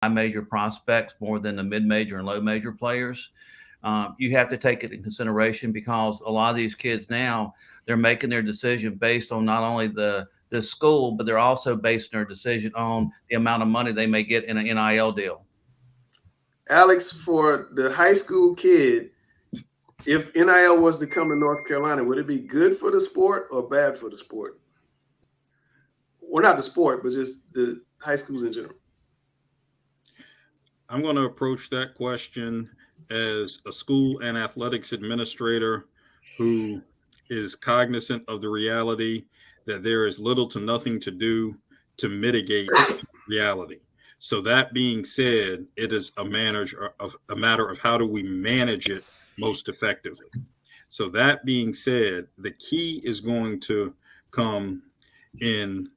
high major prospects more than the mid major and low major players. You have to take it in consideration because a lot of these kids now they're making their decision based on not only the school, but they're also basing their decision on the amount of money they may get in an NIL deal. Alex, for the high school kid, if NIL was to come to North Carolina, would it be good for the sport or bad for the sport? Or not the sport, but just the high schools in general. I'm going to approach that question as a school and athletics administrator who is cognizant of the reality that there is little to nothing to do to mitigate reality. So that being said, it is a matter of how do we manage it most effectively. So that being said, the key is going to come in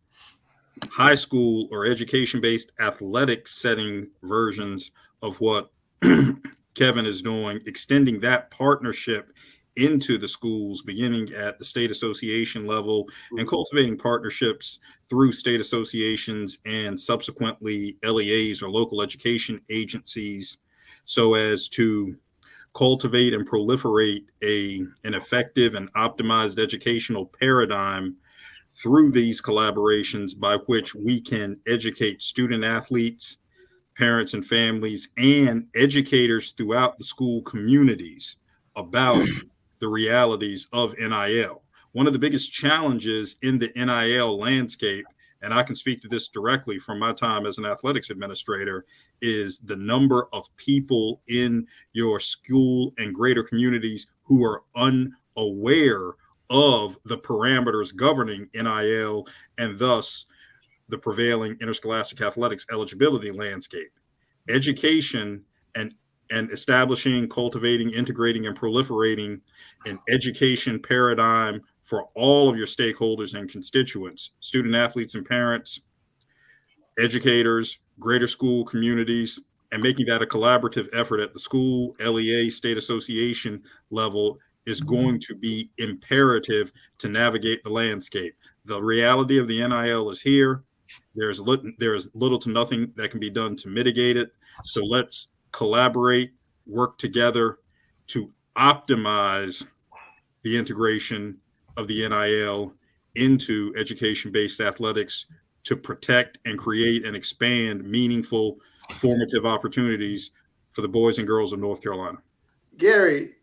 high school or education-based athletic setting versions of what Kevin is doing, extending that partnership into the schools, beginning at the state association level and cultivating partnerships through state associations and subsequently LEAs or local education agencies, so as to cultivate and proliferate an effective and optimized educational paradigm through these collaborations by which we can educate student athletes, parents and families, and educators throughout the school communities about the realities of NIL. One of the biggest challenges in the NIL landscape, and I can speak to this directly from my time as an athletics administrator, is the number of people in your school and greater communities who are unaware of the parameters governing NIL and thus the prevailing interscholastic athletics eligibility landscape. Education and establishing, cultivating, integrating, and proliferating an education paradigm for all of your stakeholders and constituents, student athletes and parents, educators, greater school communities, and making that a collaborative effort at the school, LEA, state association level is going to be imperative to navigate the landscape. The reality of the NIL is here. There's little to nothing that can be done to mitigate it. So let's collaborate, work together to optimize the integration of the NIL into education-based athletics to protect and create and expand meaningful, formative opportunities for the boys and girls of North Carolina. Gary,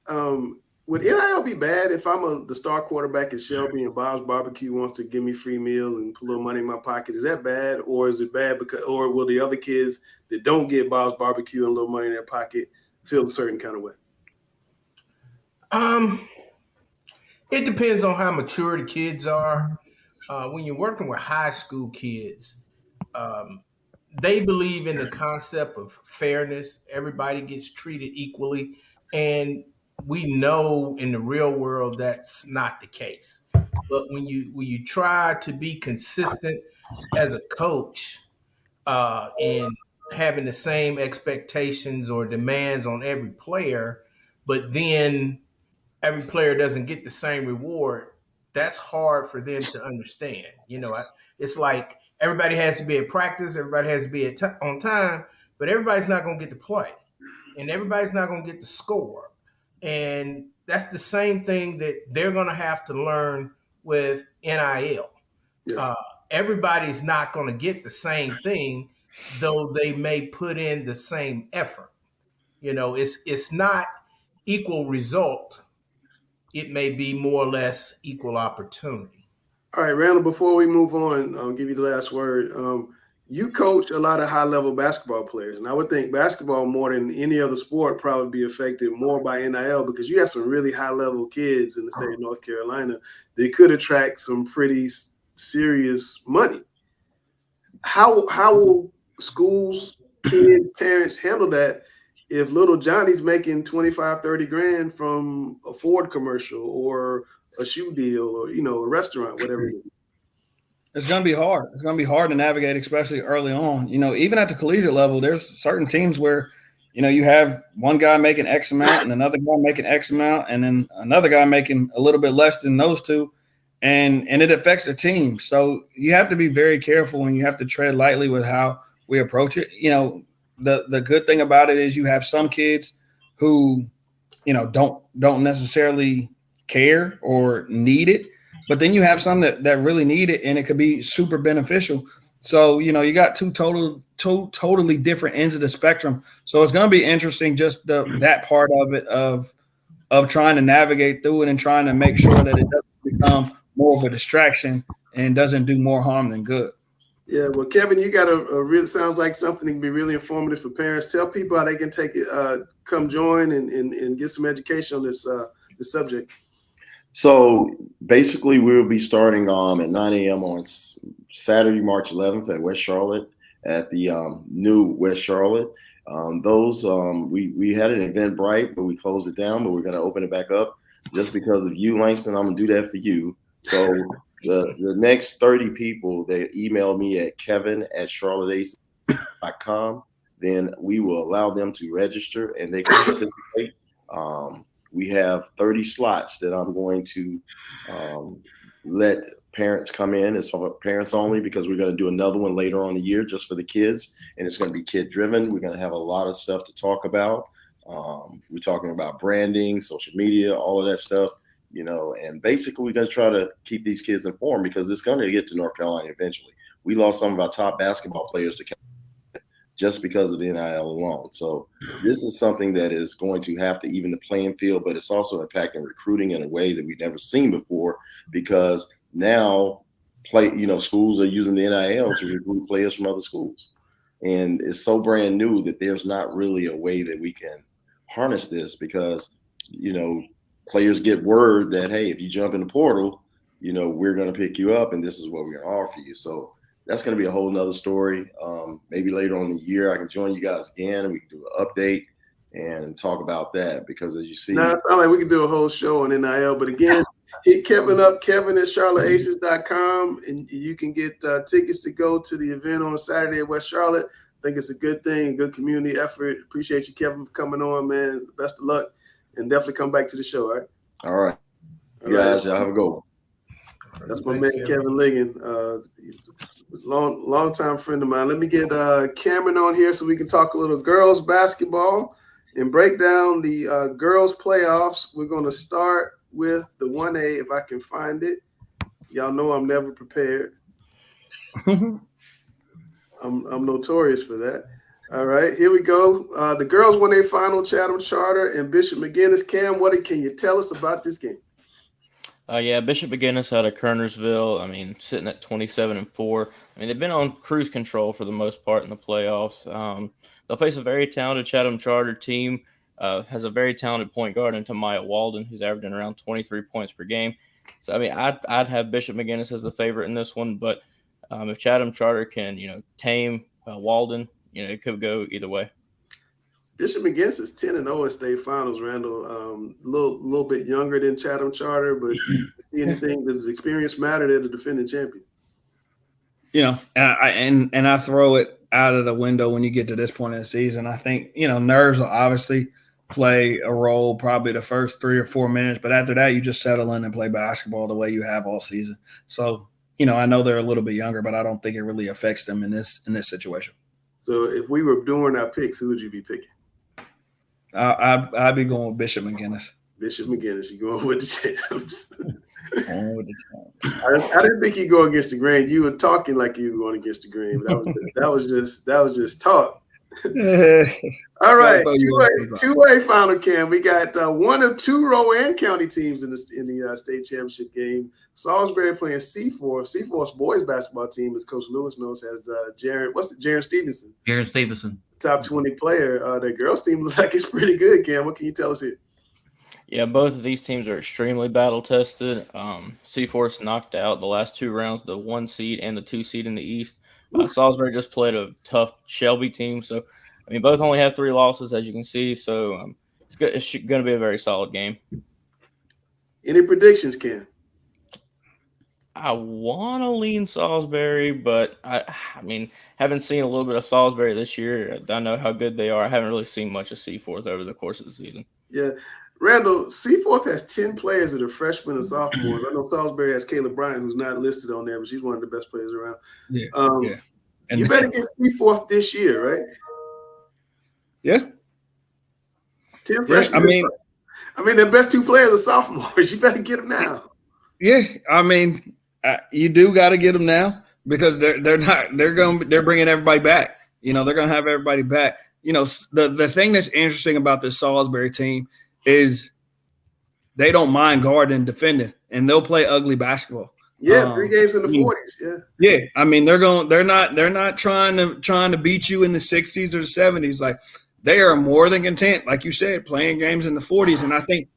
would NIL be bad if I'm the star quarterback at Shelby and Bob's Barbecue wants to give me free meal and put a little money in my pocket? Is that bad, or is it bad or will the other kids that don't get Bob's Barbecue and a little money in their pocket feel a certain kind of way? It depends on how mature the kids are. When you're working with high school kids, they believe in the concept of fairness. Everybody gets treated equally, and we know in the real world that's not the case. But when you try to be consistent as a coach in having the same expectations or demands on every player, but then every player doesn't get the same reward, that's hard for them to understand. It's like everybody has to be at practice, everybody has to be on time, but everybody's not going to get to play, and everybody's not going to get to score. And that's the same thing that they're going to have to learn with NIL. Yeah. Everybody's not going to get the same thing, though they may put in the same effort. It's not equal result. It may be more or less equal opportunity. All right, Randall, before we move on, I'll give you the last word. You coach a lot of high-level basketball players, and I would think basketball more than any other sport probably be affected more by NIL because you have some really high-level kids in the state of North Carolina that could attract some pretty serious money. How will schools, kids, parents handle that if little Johnny's making 25, 30 grand from a Ford commercial or a shoe deal or, a restaurant, whatever it is? It's going to be hard. It's going to be hard to navigate, especially early on. Even at the collegiate level, there's certain teams where, you have one guy making X amount and another guy making X amount and then another guy making a little bit less than those two. And it affects the team. So you have to be very careful and you have to tread lightly with how we approach it. the good thing about it is you have some kids who, don't necessarily care or need it, but then you have some that really need it, and it could be super beneficial. So, you got two totally different ends of the spectrum. So it's going to be interesting, just that part of it, of trying to navigate through it and trying to make sure that it doesn't become more of a distraction and doesn't do more harm than good. Yeah, well, Kevin, you got a real, sounds like something that can be really informative for parents. Tell people how they can take it, come join and get some education on this subject. So basically, we'll be starting at 9 a.m. on Saturday, March 11th at West Charlotte at the new West Charlotte. We had an Eventbrite, but we closed it down, but we're going to open it back up just because of you, Langston. I'm going to do that for you. So the next 30 people, they email me at kevin@charlotteaces.com. Then we will allow them to register and they can participate. We have 30 slots that I'm going to let parents come in. It's for parents only because we're going to do another one later on in the year just for the kids, and it's going to be kid driven. We're going to have a lot of stuff to talk about. We're talking about branding, social media, all of that stuff, and basically we're going to try to keep these kids informed because it's going to get to North Carolina eventually. We lost some of our top basketball players to just because of the NIL alone. So this is something that is going to have to even the playing field, but it's also impacting recruiting in a way that we've never seen before because now schools are using the NIL to recruit players from other schools. And it's so brand new that there's not really a way that we can harness this because, players get word that, hey, if you jump in the portal, we're going to pick you up and this is what we're going to offer you. So that's going to be a whole nother story. Maybe later on in the year, I can join you guys again and we can do an update and talk about that because as you see. Now, it sounds like we could do a whole show on NIL, but again, hit Kevin up, kevin@charlotteaces.com, and you can get tickets to go to the event on Saturday at West Charlotte. I think it's a good thing, good community effort. Appreciate you, Kevin, for coming on, man. Best of luck, and definitely come back to the show, all right? All right. You guys, y'all have a go. That's my man, Kevin Ligon. He's a long time friend of mine. Let me get Cameron on here so we can talk a little girls basketball and break down the girls playoffs. We're going to start with the 1A, if I can find it. Y'all know I'm never prepared. I'm notorious for that. All right, here we go. The girls 1A final, Chatham Charter and Bishop McGinnis. Cam, what can you tell us about this game? Bishop McGinnis out of Kernersville. Sitting at 27-4. They've been on cruise control for the most part in the playoffs. They'll face a very talented Chatham Charter team. Has a very talented point guard in Tamaya Walden, who's averaging around 23 points per game. So, I'd have Bishop McGinnis as the favorite in this one. But if Chatham Charter can, tame Walden, it could go either way. Bishop McGinnis is 10-0 in state finals, Randall. A little bit younger than Chatham Charter, but see anything, does experience matter? They're the defending champion. I throw it out of the window when you get to this point in the season. I think, nerves will obviously play a role probably the first 3 or 4 minutes, but after that, you just settle in and play basketball the way you have all season. So, I know they're a little bit younger, but I don't think it really affects them in this situation. So if we were doing our picks, who would you be picking? I'd be going with Bishop McGinnis. Bishop McGinnis, you going with the champs? Going with the champs. I didn't think you'd go against the grain. You were talking like you were going against the grain. But that was just talk. All right, two-way final, Cam. We got one of 2 Rowan County teams in the state championship game. Salisbury playing C4. C4's boys basketball team, as Coach Lewis knows, has Jaron Stevenson. Jaron Stevenson. Top 20 player. The girls team looks like it's pretty good, Cam. What can you tell us here? Yeah, both of these teams are extremely battle tested. C4's knocked out the last 2 rounds, the 1 seed and the 2 seed in the East. Salisbury just played a tough Shelby team. So, both only have 3 losses, as you can see. So, it's going to be a very solid game. Any predictions, Cam? I want to lean Salisbury, but having seen a little bit of Salisbury this year, I know how good they are. I haven't really seen much of Seaforth over the course of the season. Yeah. Randall, Seaforth has 10 players that are freshmen and sophomores. I know Salisbury has Kayla Bryant, who's not listed on there, but she's one of the best players around. Yeah. And you better get Seaforth this year, right? Yeah. 10 Yeah. freshmen. I mean, the best 2 players are sophomores. You better get them now. Yeah. I mean, you do got to get them now because they're bringing everybody back. You know, they're going to have everybody back. You know, the thing that's interesting about this Salisbury team is they don't mind guarding and defending, and they'll play ugly basketball. Yeah, 3 games in the 40s. Yeah. Yeah. I mean, they're not trying to beat you in the 60s or the 70s. Like, they are more than content, like you said, playing games in the 40s. And I think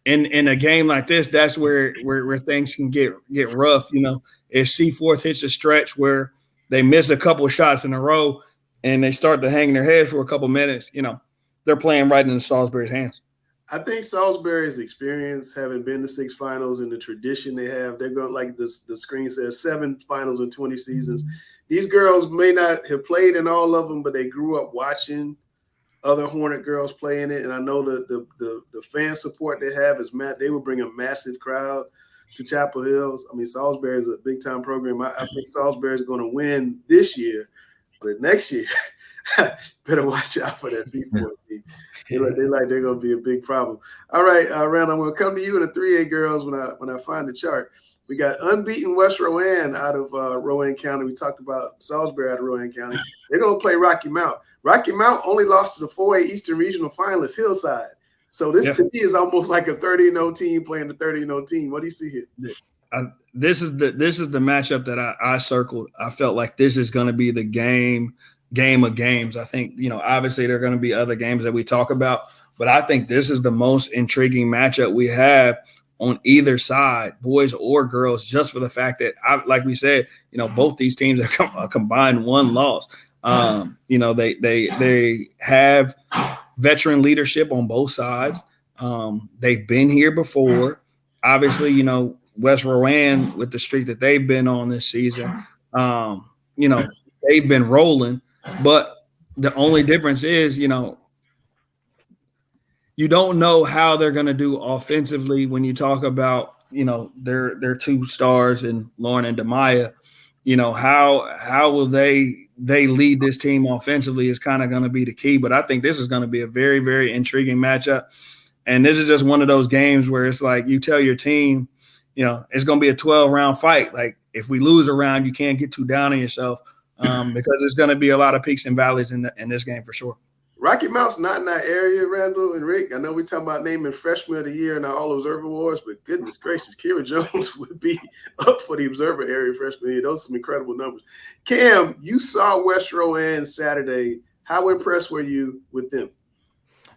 in a game like this, that's where things can get rough. You know, if Seaforth hits a stretch where they miss a couple of shots in a row and they start to hang their head for a couple minutes, you know, they're playing right into Salisbury's hands. I think Salisbury's experience, having been to 6 finals and the tradition they have, they're going, like the screen says, 7 finals in 20 seasons. These girls may not have played in all of them, but they grew up watching other Hornet girls play in it. And I know the fan support they have is they will bring a massive crowd to Chapel Hills. I mean, Salisbury is a big time program. I think Salisbury is going to win this year, but next year, better watch out for that Seaforth team. They're going to be a big problem. All right, Randall, I'm going to come to you and the 3A girls when I find the chart. We got unbeaten West Rowan out of Rowan County. We talked about Salisbury out of Rowan County. They're going to play Rocky Mount. Rocky Mount only lost to the 4A Eastern Regional finalist, Hillside. So this to me is almost like a 30-0 team playing the 30-0 team. What do you see here? This is the matchup that I circled. I felt like this is going to be the game of games. I think, you know, obviously there are going to be other games that we talk about, but I think this is the most intriguing matchup we have on either side, boys or girls, just for the fact that, like we said, you know, both these teams have combined 1 loss. You know, they have veteran leadership on both sides. They've been here before. Obviously, you know, West Rowan, with the streak that they've been on this season, you know, they've been rolling. But the only difference is, you know, you don't know how they're going to do offensively when you talk about, you know, their 2 stars in Lauren and Demaya. You know, how will they lead this team offensively is kind of going to be the key. But I think this is going to be a very, very intriguing matchup. And this is just one of those games where it's like you tell your team, you know, it's going to be a 12-round fight. Like, if we lose a round, you can't get too down on yourself because there's going to be a lot of peaks and valleys in this game for sure. Rocky Mount's not in that area, Randall and Rick. I know we talk about naming Freshman of the Year in our All-Observer Awards, but goodness gracious, Kira Jones would be up for the Observer area Freshman of the Year. Those are some incredible numbers. Cam, you saw West Rowan Saturday. How impressed were you with them?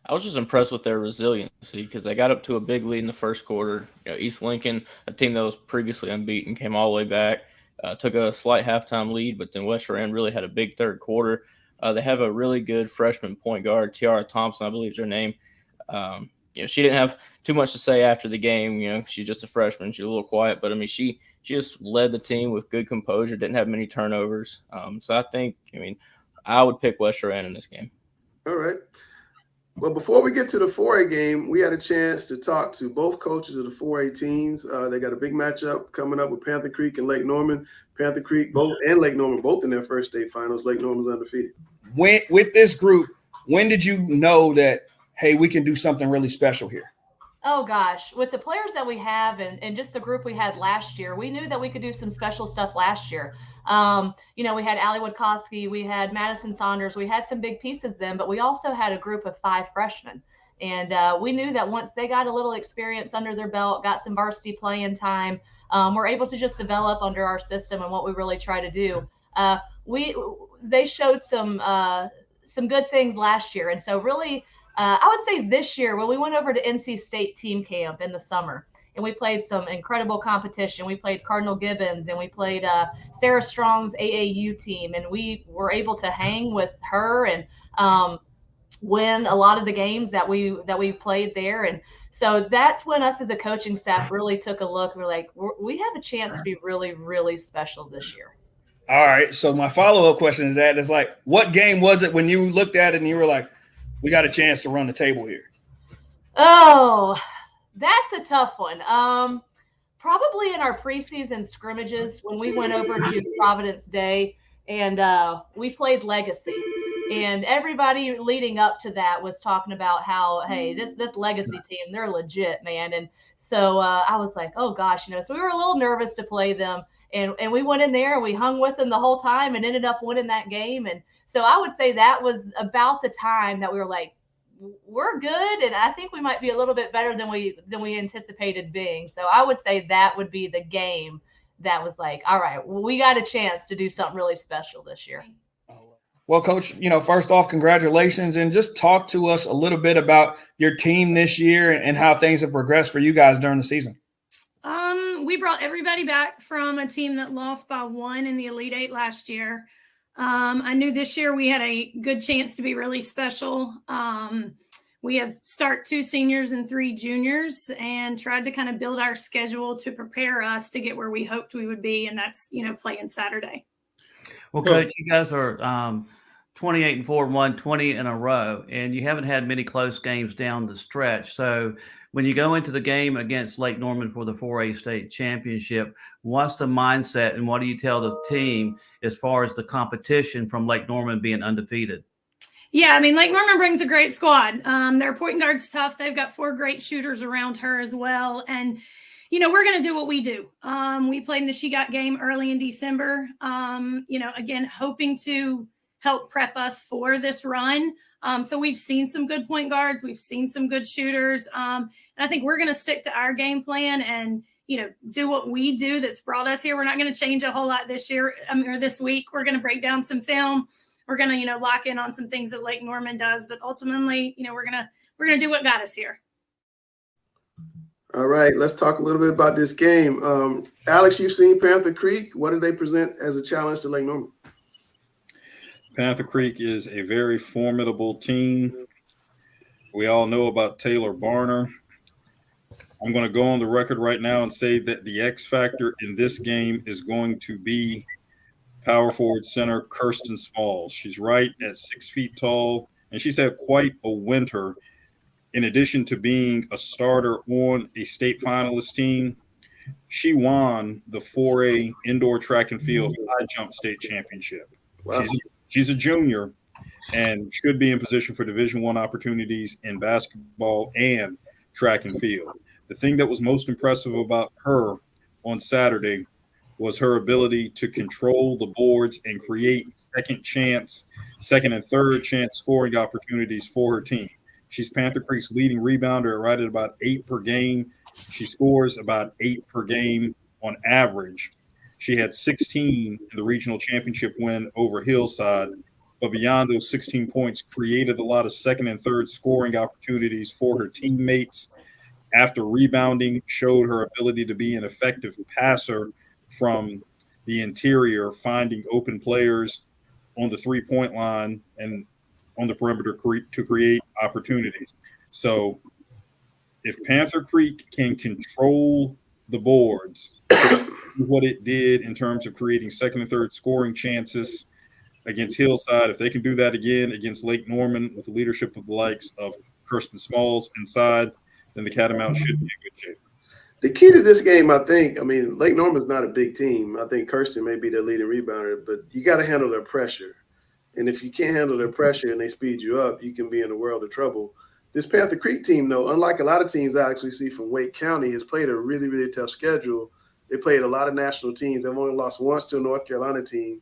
I was just impressed with their resiliency because they got up to a big lead in the first quarter. You know, East Lincoln, a team that was previously unbeaten, came all the way back, took a slight halftime lead, but then West Rowan really had a big third quarter. They have a really good freshman point guard, Tiara Thompson, I believe is her name. You know, she didn't have too much to say after the game. You know, she's just a freshman. She's a little quiet, but I mean, she just led the team with good composure. Didn't have many turnovers. So I think, I would pick West Rowan in this game. All right. Well, before we get to the 4A game, we had a chance to talk to both coaches of the 4A teams. They got a big matchup coming up with Panther Creek and Lake Norman. Panther Creek and Lake Norman both in their first state finals. Lake Norman's undefeated. With this group, when did you know that, hey, we can do something really special here? Oh, gosh. With the players that we have and just the group we had last year, we knew that we could do some special stuff last year. We had Allie Woodkowski, we had Madison Saunders, we had some big pieces then, but we also had a group of 5 freshmen. And we knew that once they got a little experience under their belt, got some varsity playing time, we're able to just develop under our system and what we really try to do. They showed some good things last year. And so really, I would say this year, when we went over to NC State team camp in the summer, and we played some incredible competition. We played Cardinal Gibbons, and we played Sarah Strong's AAU team, and we were able to hang with her and win a lot of the games that we played there. And so that's when us as a coaching staff really took a look. We're like, we have a chance to be really, really special this year. All right. So my follow-up question is like, what game was it when you looked at it and you were like, we got a chance to run the table here? Oh, that's a tough one. Probably in our preseason scrimmages when we went over to Providence Day and we played Legacy. And everybody leading up to that was talking about how, hey, this legacy team, they're legit, man. And so I was like, oh gosh, so we were a little nervous to play them. And we went in there and we hung with them the whole time and ended up winning that game. And so I would say that was about the time that we were like, we're good, and I think we might be a little bit better than we anticipated being. So I would say that would be the game that was like, all right, well, we got a chance to do something really special this year. Well, Coach, first off, congratulations, and just talk to us a little bit about your team this year and how things have progressed for you guys during the season. We brought everybody back from a team that lost by 1 in the Elite Eight last year. I knew this year we had a good chance to be really special. We have start 2 seniors and 3 juniors and tried to kind of build our schedule to prepare us to get where we hoped we would be. And that's, playing Saturday. Well, Coach, you guys are 28-4, won 20 in a row, and you haven't had many close games down the stretch. So when you go into the game against Lake Norman for the 4A state championship, what's the mindset and what do you tell the team as far as the competition from Lake Norman being undefeated? Yeah, Lake Norman brings a great squad. Their point guard's tough. They've got 4 great shooters around her as well. And, we're going to do what we do. We played in the She Got game early in December, again, hoping to help prep us for this run. So we've seen some good point guards. We've seen some good shooters. And I think we're going to stick to our game plan and, do what we do that's brought us here. We're not going to change a whole lot this year or this week. We're going to break down some film. We're going to, lock in on some things that Lake Norman does. But ultimately, we're going to do what got us here. All right, let's talk a little bit about this game. Alex, you've seen Panther Creek. What did they present as a challenge to Lake Norman? Panther Creek is a very formidable team. We all know about Taylor Barner. I'm going to go on the record right now and say that the X factor in this game is going to be power forward center Kirsten Smalls. She's right at 6 feet tall, and she's had quite a winter. In addition to being a starter on a state finalist team, she won the 4A indoor track and field high jump state championship. Wow. She's a junior and should be in position for Division I opportunities in basketball and track and field. The thing that was most impressive about her on Saturday was her ability to control the boards and create second and third chance scoring opportunities for her team. She's Panther Creek's leading rebounder, right at about 8 per game. She scores about 8 per game on average. She had 16 in the regional championship win over Hillside, but beyond those 16 points, created a lot of second and third scoring opportunities for her teammates. After rebounding, showed her ability to be an effective passer from the interior, finding open players on the 3-point line and on the perimeter to create opportunities. So if Panther Creek can control the boards, what it did in terms of creating second and third scoring chances against Hillside, if they can do that again against Lake Norman with the leadership of the likes of Kirsten Smalls inside, then the Catamounts should be in good shape. The key to this game, I think, Lake Norman's not a big team. I think Kirsten may be their leading rebounder, but you got to handle their pressure. And if you can't handle their pressure and they speed you up, you can be in a world of trouble. This Panther Creek team, though, unlike a lot of teams I actually see from Wake County, has played a really, really tough schedule. They played a lot of national teams. They've only lost once to a North Carolina team.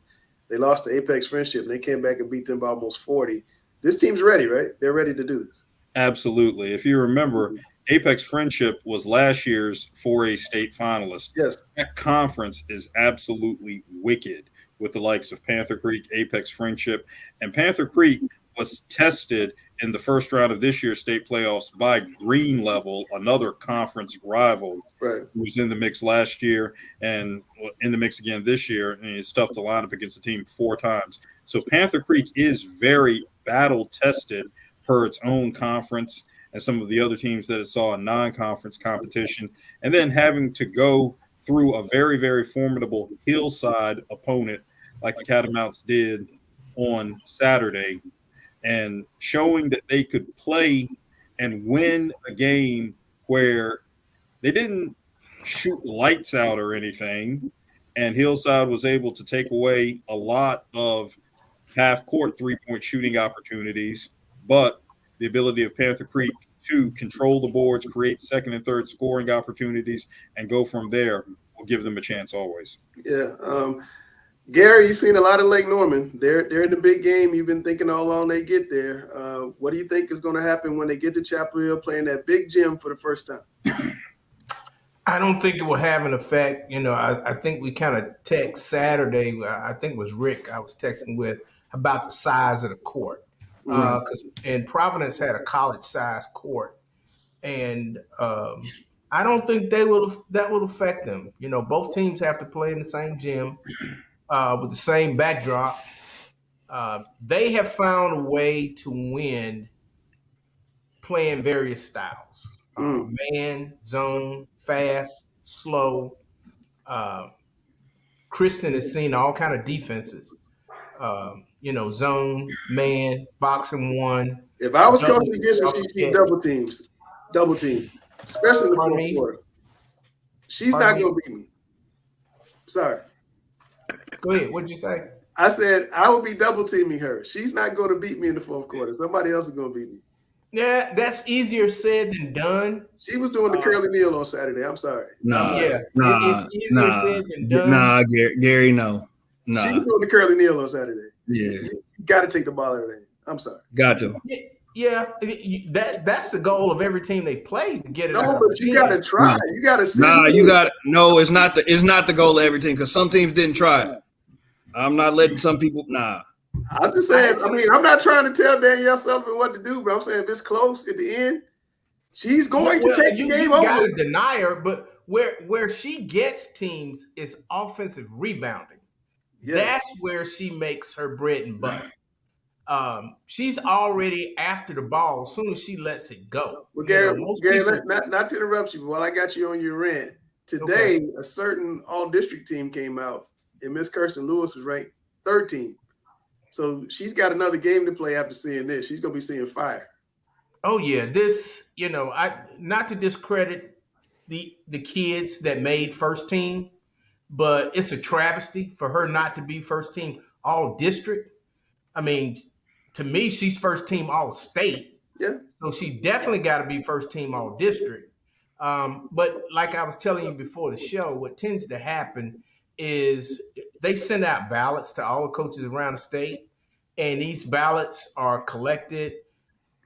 They lost to Apex Friendship, and they came back and beat them by almost 40. This team's ready, right? They're ready to do this. Absolutely. If you remember, Apex Friendship was last year's 4A state finalist. Yes. That conference is absolutely wicked with the likes of Panther Creek, Apex Friendship, and Panther Creek was tested in the first round of this year's state playoffs by Green Level, another conference rival, right, who was in the mix last year and in the mix again this year, and it's tough to line up against the team 4 times. So Panther Creek is very battle-tested per its own conference and some of the other teams that it saw in non-conference competition, and then having to go through a very, very formidable Hillside opponent like the Catamounts did on Saturday, and showing that they could play and win a game where they didn't shoot lights out or anything, and Hillside was able to take away a lot of half-court three-point shooting opportunities, but the ability of Panther Creek to control the boards, create second and third scoring opportunities, and go from there will give them a chance always. Yeah. Gary, you've seen a lot of Lake Norman. They're in the big game. You've been thinking all along they get there. What do you think is going to happen when they get to Chapel Hill playing that big gym for the first time? I don't think it will have an effect. You know, I think we kind of text Saturday. I think it was Rick I was texting with about the size of the court. And Providence had a college-sized court. And I don't think that will affect them. You know, both teams have to play in the same gym with the same backdrop. They have found a way to win playing various styles. Man, zone, fast, slow. Kristen has seen all kind of defenses. You know, zone, man, boxing one. If I was coaching against her, she'd see double team, especially in the fourth quarter. She's not going to beat me. Sorry. Go ahead. What'd you say? I said I would be double teaming her. She's not going to beat me in the fourth quarter. Somebody else is going to beat me. Yeah, that's easier said than done. She was doing the curly kneel on Saturday. I'm sorry. It's easier said than done. Gary, no. She was doing the curly kneel on Saturday. Yeah. You got to take the ball out of there. I'm sorry. Got to. Yeah, that's the goal of every team they play to get it. No, but you got to try. You got to. It's not the goal of every team because some teams didn't try it. I'm not letting some people. I'm just saying. I mean, I'm not trying to tell Danielle Sullivan what to do, but I'm saying if it's close at the end, she's going to take the game over. You got to deny her, but where she gets teams is offensive rebounding. Yeah. That's where she makes her bread and butter. She's already after the ball as soon as she lets it go. Well, Gary, not to interrupt you, but while I got you on your rant, today a certain all-district team came out, and Miss Kirsten Lewis was ranked 13. So she's got another game to play after seeing this. She's gonna be seeing fire. Oh yeah, this, you know, I not to discredit the kids that made first team, but it's a travesty for her not to be first team all district. I mean, to me, she's first team all state. Yeah. So she definitely got to be first team all district. But like I was telling you before the show, what tends to happen is they send out ballots to all the coaches around the state, and these ballots are collected.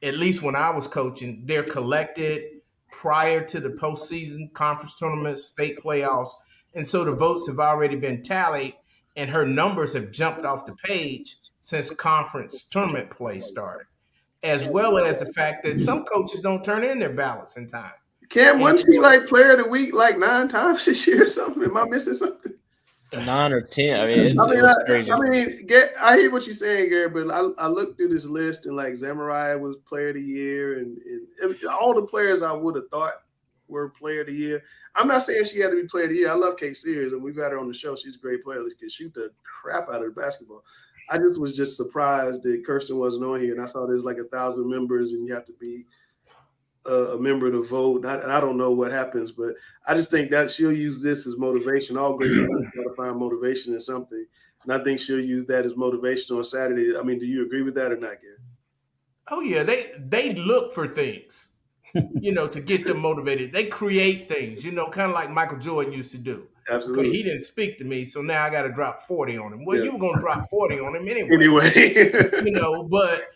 At least when I was coaching, they're collected prior to the postseason, conference tournaments, state playoffs. And so the votes have already been tallied, and her numbers have jumped off the page since conference tournament play started, as well as the fact that some coaches don't turn in their ballots in time. Cam, wasn't she like player of the week like 9 times this year or something? Am I missing something? 9 or 10. I mean, it was crazy. I hear what you're saying, Gary, but I looked through this list and like Zamariah was player of the year, and all the players I would have thought were player of the year. I'm not saying she had to be player of the year. I love Kate Sears, and we've had her on the show. She's a great player. She can shoot the crap out of the basketball. I just was surprised that Kirsten wasn't on here, and I saw there's like 1,000 members, and you have to be a member to vote. And I don't know what happens, but I just think that she'll use this as motivation. All great people got to find motivation in something, and I think she'll use that as motivation on Saturday. I mean, do you agree with that or not, Gary? Oh yeah, they look for things, you know, to get them motivated. They create things, you know, kind of like Michael Jordan used to do. Absolutely. He didn't speak to me, so now I got to drop 40 on him. Well, you were going to drop 40 on him anyway. You know, but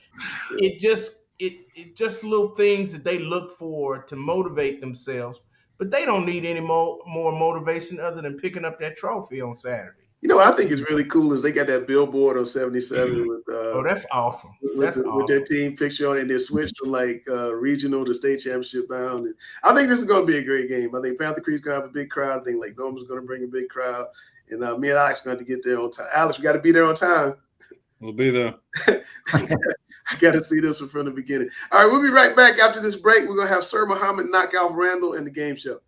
it just little things that they look for to motivate themselves. But they don't need any more motivation other than picking up that trophy on Saturday. You know what I think is really cool is they got that billboard on 77 with that's awesome. With their team picture on it, and they switched from like regional to state championship bound. And I think this is going to be a great game. I think Panther Creek's going to have a big crowd. I think Lake Norman's going to bring a big crowd, and me and Alex going to get there on time. Alex, we got to be there on time. We'll be there. I got to see this one from the beginning. All right, we'll be right back after this break. We're going to have Sir Muhammad knock out Randall in the game show.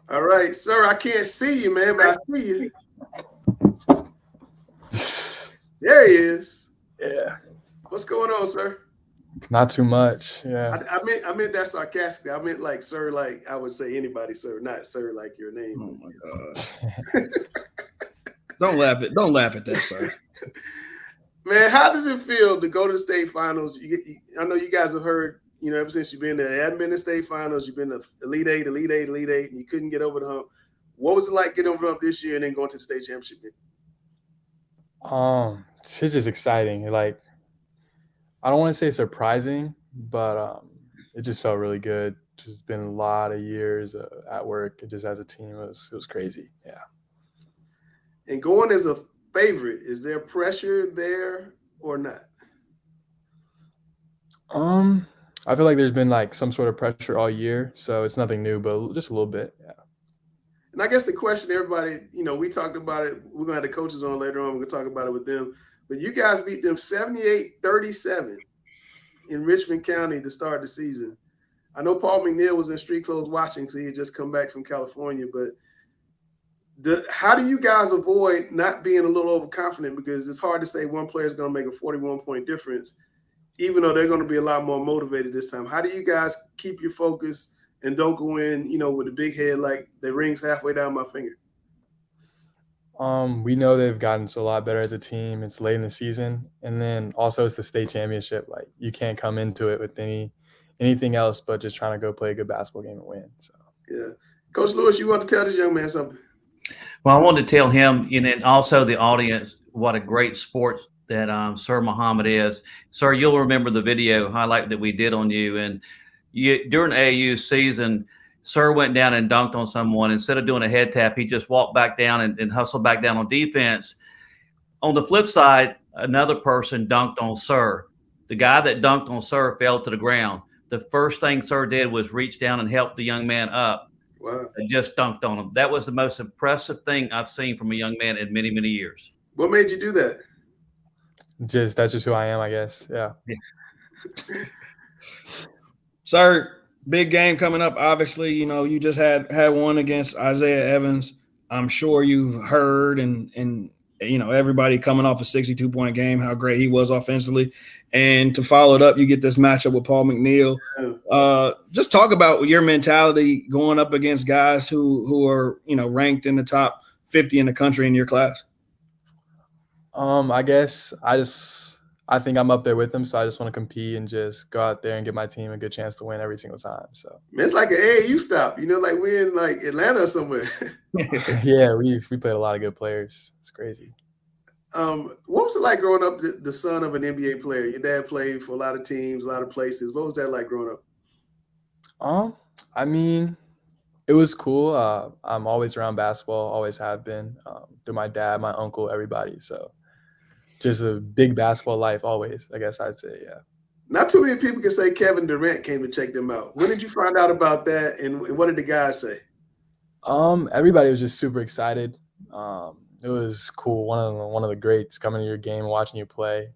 All right, sir, I can't see you, man, but I see you. There he is. Yeah. What's going on, sir? Not too much. Yeah. I meant that sarcastically. I meant like sir, like I would say anybody, sir, not sir like your name. Oh my God. Don't laugh at that, sir. Man, how does it feel to go to the state finals? I know you guys have heard, ever since you've been there, you haven't been to state finals, you've been to Elite Eight, and you couldn't get over the hump. What was it like getting over the hump this year and then going to the state championship game? It's just exciting. Like, I don't want to say surprising, but it just felt really good. Just been a lot of years at work, and just as a team, it was crazy. Yeah. And going as a favorite, is there pressure there or not? I feel like there's been like some sort of pressure all year, so it's nothing new, but just a little bit. Yeah. And I guess the question, everybody, we talked about it. We're going to have the coaches on later on. We're going to talk about it with them. But you guys beat them 78-37 in Richmond County to start the season. I know Paul McNeil was in street clothes watching, so he had just come back from California. But how do you guys avoid not being a little overconfident? Because it's hard to say one player is going to make a 41-point difference, even though they're going to be a lot more motivated this time. How do you guys keep your focus and don't go in, with a big head like the ring's halfway down my finger? We know they've gotten a lot better as a team. It's late in the season, and then also it's the state championship. Like, you can't come into it with anything else but just trying to go play a good basketball game and win. So yeah, Coach Lewis, you want to tell this young man something? Well, I wanted to tell him, and also the audience, what a great sport that Sir Muhammad is. Sir, you'll remember the video highlight that we did on you, and during AAU season, Sir went down and dunked on someone. Instead of doing a head tap, he just walked back down and hustled back down on defense. On the flip side, another person dunked on Sir. The guy that dunked on Sir fell to the ground. The first thing Sir did was reach down and help the young man up. Wow. And just dunked on him. That was the most impressive thing I've seen from a young man in many, many years. What made you do that? that's just who I am, I guess. Yeah. Sir, big game coming up. Obviously, you just had one against Isaiah Evans. I'm sure you've heard and everybody coming off a 62-point game, how great he was offensively. And to follow it up, you get this matchup with Paul McNeil. Just talk about your mentality going up against guys who are, ranked in the top 50 in the country in your class. I guess I think I'm up there with them, so I just want to compete and just go out there and give my team a good chance to win every single time. So man, it's like an AAU stop, like we're in like Atlanta or somewhere. Yeah, we played a lot of good players. It's crazy. What was it like growing up the son of an NBA player? Your dad played for a lot of teams, a lot of places. What was that like growing up? I mean, it was cool. I'm always around basketball, always have been, through my dad, my uncle, everybody. So just a big basketball life always, I guess I'd say, yeah. Not too many people can say Kevin Durant came to check them out. When did you find out about that, and what did the guys say? Everybody was just super excited. It was cool. One of the greats coming to your game and watching you play.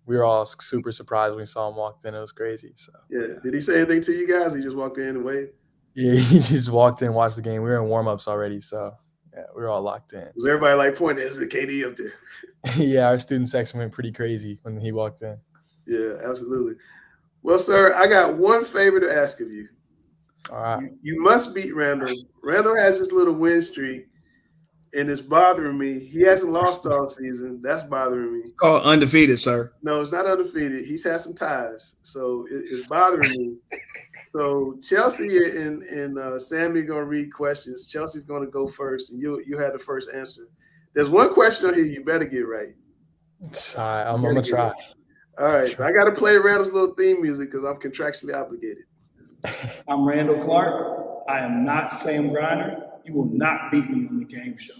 We were all super surprised when we saw him walked in. It was crazy. So yeah. Did he say anything to you guys? He just walked in and waved? Yeah, he just walked in, watched the game. We were in warm-ups already, so yeah, we were all locked in. Was everybody like pointing at the KD up there? Yeah, our student section went pretty crazy when he walked in. Yeah, absolutely. Well, sir, I got one favor to ask of you. All right. You must beat Randall. Randall has this little win streak, and it's bothering me. He hasn't lost all season. That's bothering me. It's called undefeated, sir. No, it's not undefeated. He's had some ties, so it's bothering me. So Chelsea and Sammy are going to read questions. Chelsea's going to go first, and you had the first answer. There's one question on here you better get right. I'm going to try. All right. I got to play Randall's little theme music because I'm contractually obligated. I'm Randall Clark. I am not Sam Griner. You will not beat me on the game show.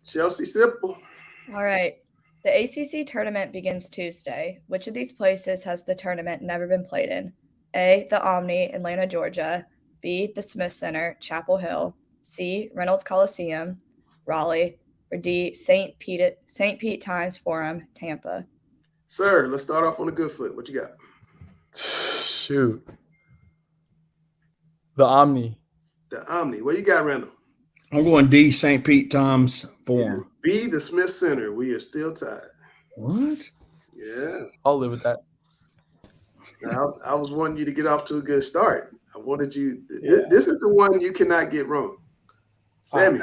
Chelsea Simple. All right. The ACC tournament begins Tuesday. Which of these places has the tournament never been played in? A, the Omni, Atlanta, Georgia. B, the Smith Center, Chapel Hill. C, Reynolds Coliseum, Raleigh. Or D, St. Pete Times Forum, Tampa. Sir, let's start off on a good foot. What you got? Shoot. The Omni. The Omni. What you got, Randall? I'm going D, St. Pete Tom's Forum. B, the Smith Center. We are still tied. What? Yeah. I'll live with that. Now, I was wanting you to get off to a good start. I wanted you. This is the one you cannot get wrong. Sammy.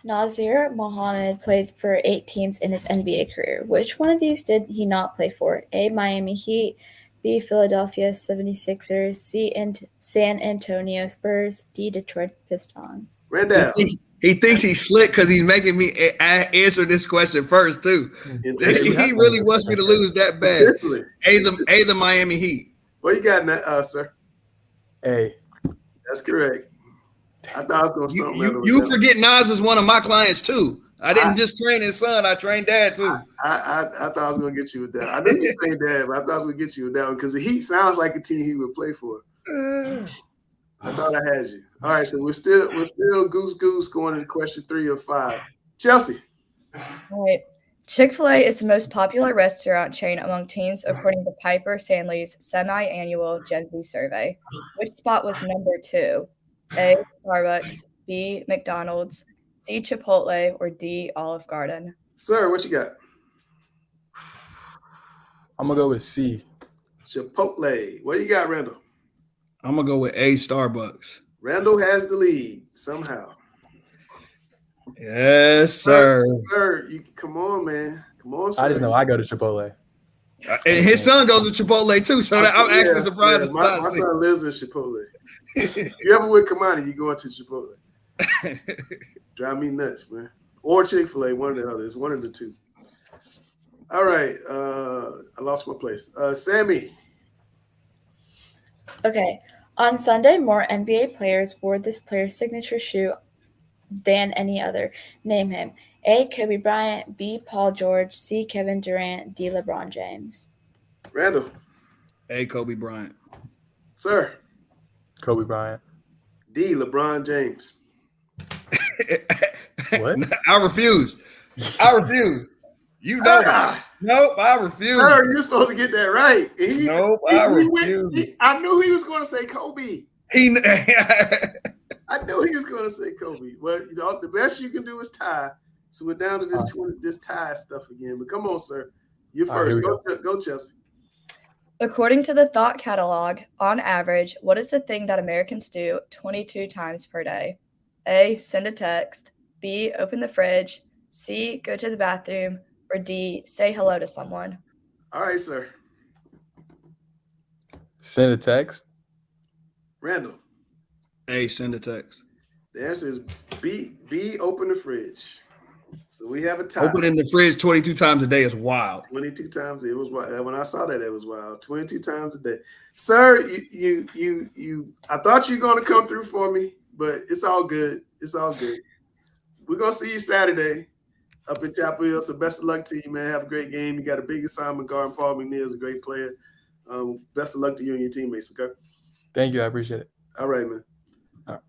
Nazir Mohammed played for 8 teams in his NBA career. Which one of these did he not play for? A, Miami Heat, B, Philadelphia 76ers, C, San Antonio Spurs, D, Detroit Pistons. Randall. He thinks he's slick because he's making me answer this question first, too. He really wants me to lose that bad. A, the Miami Heat. What you got, sir? A. That's correct. I thought I was going to start Randall. You forget Nas is one of my clients, too. I didn't just train his son. I trained dad, too. I thought I was going to get you with that. I didn't say dad, but I thought I was going to get you with that one because the Heat sounds like a team he would play for. I thought I had you. All right, so we're still goose going into question 3 of 5. Chelsea. All right. Chick-fil-A is the most popular restaurant chain among teens according to Piper Sandler's semi-annual Gen Z survey. Which spot was number 2? A, Starbucks, B, McDonald's, C, Chipotle, or D, Olive Garden? Sir, what you got? I'm going to go with C. Chipotle. What you got, Randall? I'm going to go with A, Starbucks. Randall has the lead somehow. Yes, sir. Sir, you come on, man. Come on, sir. I just know I go to Chipotle. And his son goes to Chipotle, too, so I'm actually surprised. Yeah, my son lives in Chipotle. You ever with Kamani, you going to Chipotle. Drive me nuts, man. Or Chick-fil-A, one of the others, one of the two. All right. I lost my place. Sammy. Okay. On Sunday, more NBA players wore this player's signature shoe than any other. Name him. A, Kobe Bryant, B, Paul George, C, Kevin Durant, D, LeBron James. Randall. A, Kobe Bryant. Sir. Kobe Bryant. D, LeBron James. What? I refuse. You know. Nope, I refuse. Sir, you're supposed to get that right. I refuse. I knew he was going to say Kobe. I knew he was going to say Kobe. Well, the best you can do is tie. So we're down to this tie stuff again. But come on, sir. You're first. Go, Chelsea. According to the Thought Catalog, on average, what is the thing that Americans do 22 times per day? A, send a text. B, open the fridge. C, go to the bathroom. Or D, say hello to someone. All right, sir. Send a text. Randall. A, send a text. The answer is B, open the fridge. So we have a tie. Opening the fridge 22 times a day is wild. 22 times. It was wild. When I saw that, it was wild. 22 times a day. Sir, you I thought you were going to come through for me, but it's all good. It's all good. We're going to see you Saturday up in Chapel Hill. So best of luck to you, man. Have a great game. You got a big assignment guard. Paul McNeil is a great player. Best of luck to you and your teammates, okay? Thank you. I appreciate it. All right, man. All right.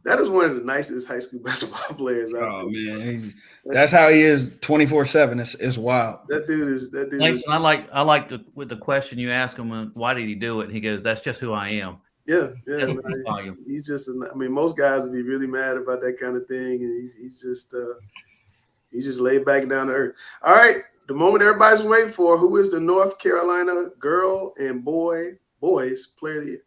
That is one of the nicest high school basketball players. Oh, man. That's how he is 24/7. It's wild. That dude is. Thanks. And I like with the question you ask him, why did he do it? And he goes, that's just who I am. Yeah. Man, he's just. I mean, most guys would be really mad about that kind of thing, and he's just laid back down to earth. All right, the moment everybody's waiting for: who is the North Carolina girl and boys player of the year?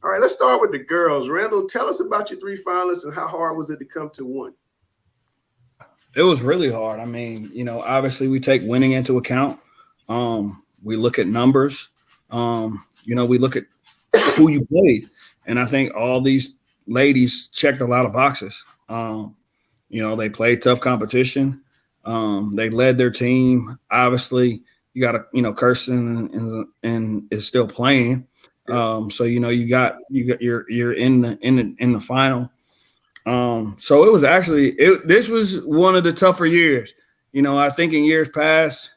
All right, let's start with the girls. Randall, tell us about your 3 finalists and how hard was it to come to one? It was really hard. I mean, obviously we take winning into account. We look at numbers. We look at who you played. And I think all these ladies checked a lot of boxes. They played tough competition. They led their team. Obviously, you got Kirsten and is still playing. So you're in the final. So it was this was one of the tougher years. I think in years past,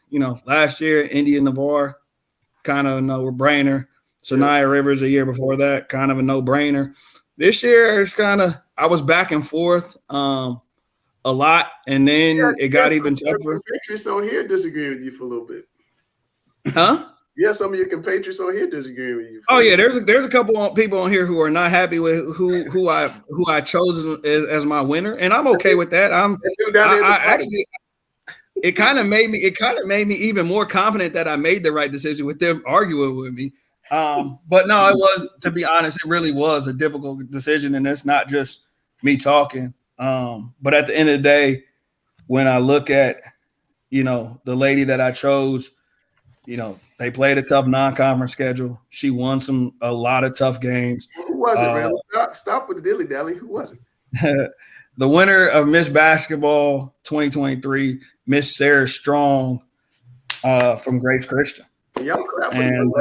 last year, India Navarre, kind of a no-brainer. Sanaya Rivers a year before that, kind of a no-brainer. This year, it's kind of – I was back and forth a lot, and then it got even tougher. Compatriots on here disagree with you for a little bit. Huh? Yeah, some of your compatriots on here disagree with you. Oh yeah, there's a couple of people on here who are not happy with who I chose as my winner, and I'm okay with that. I actually it kind of made me even more confident that I made the right decision with them arguing with me. But no, it was, to be honest, it really was a difficult decision, and it's not just me talking. But at the end of the day, when I look at, the lady that I chose, they played a tough non-conference schedule. She won a lot of tough games. Who was it, Randall? Stop with the dilly-dally. Who was it? The winner of Miss Basketball 2023, Miss Sarah Strong from Grace Christian. Y'all crap. And,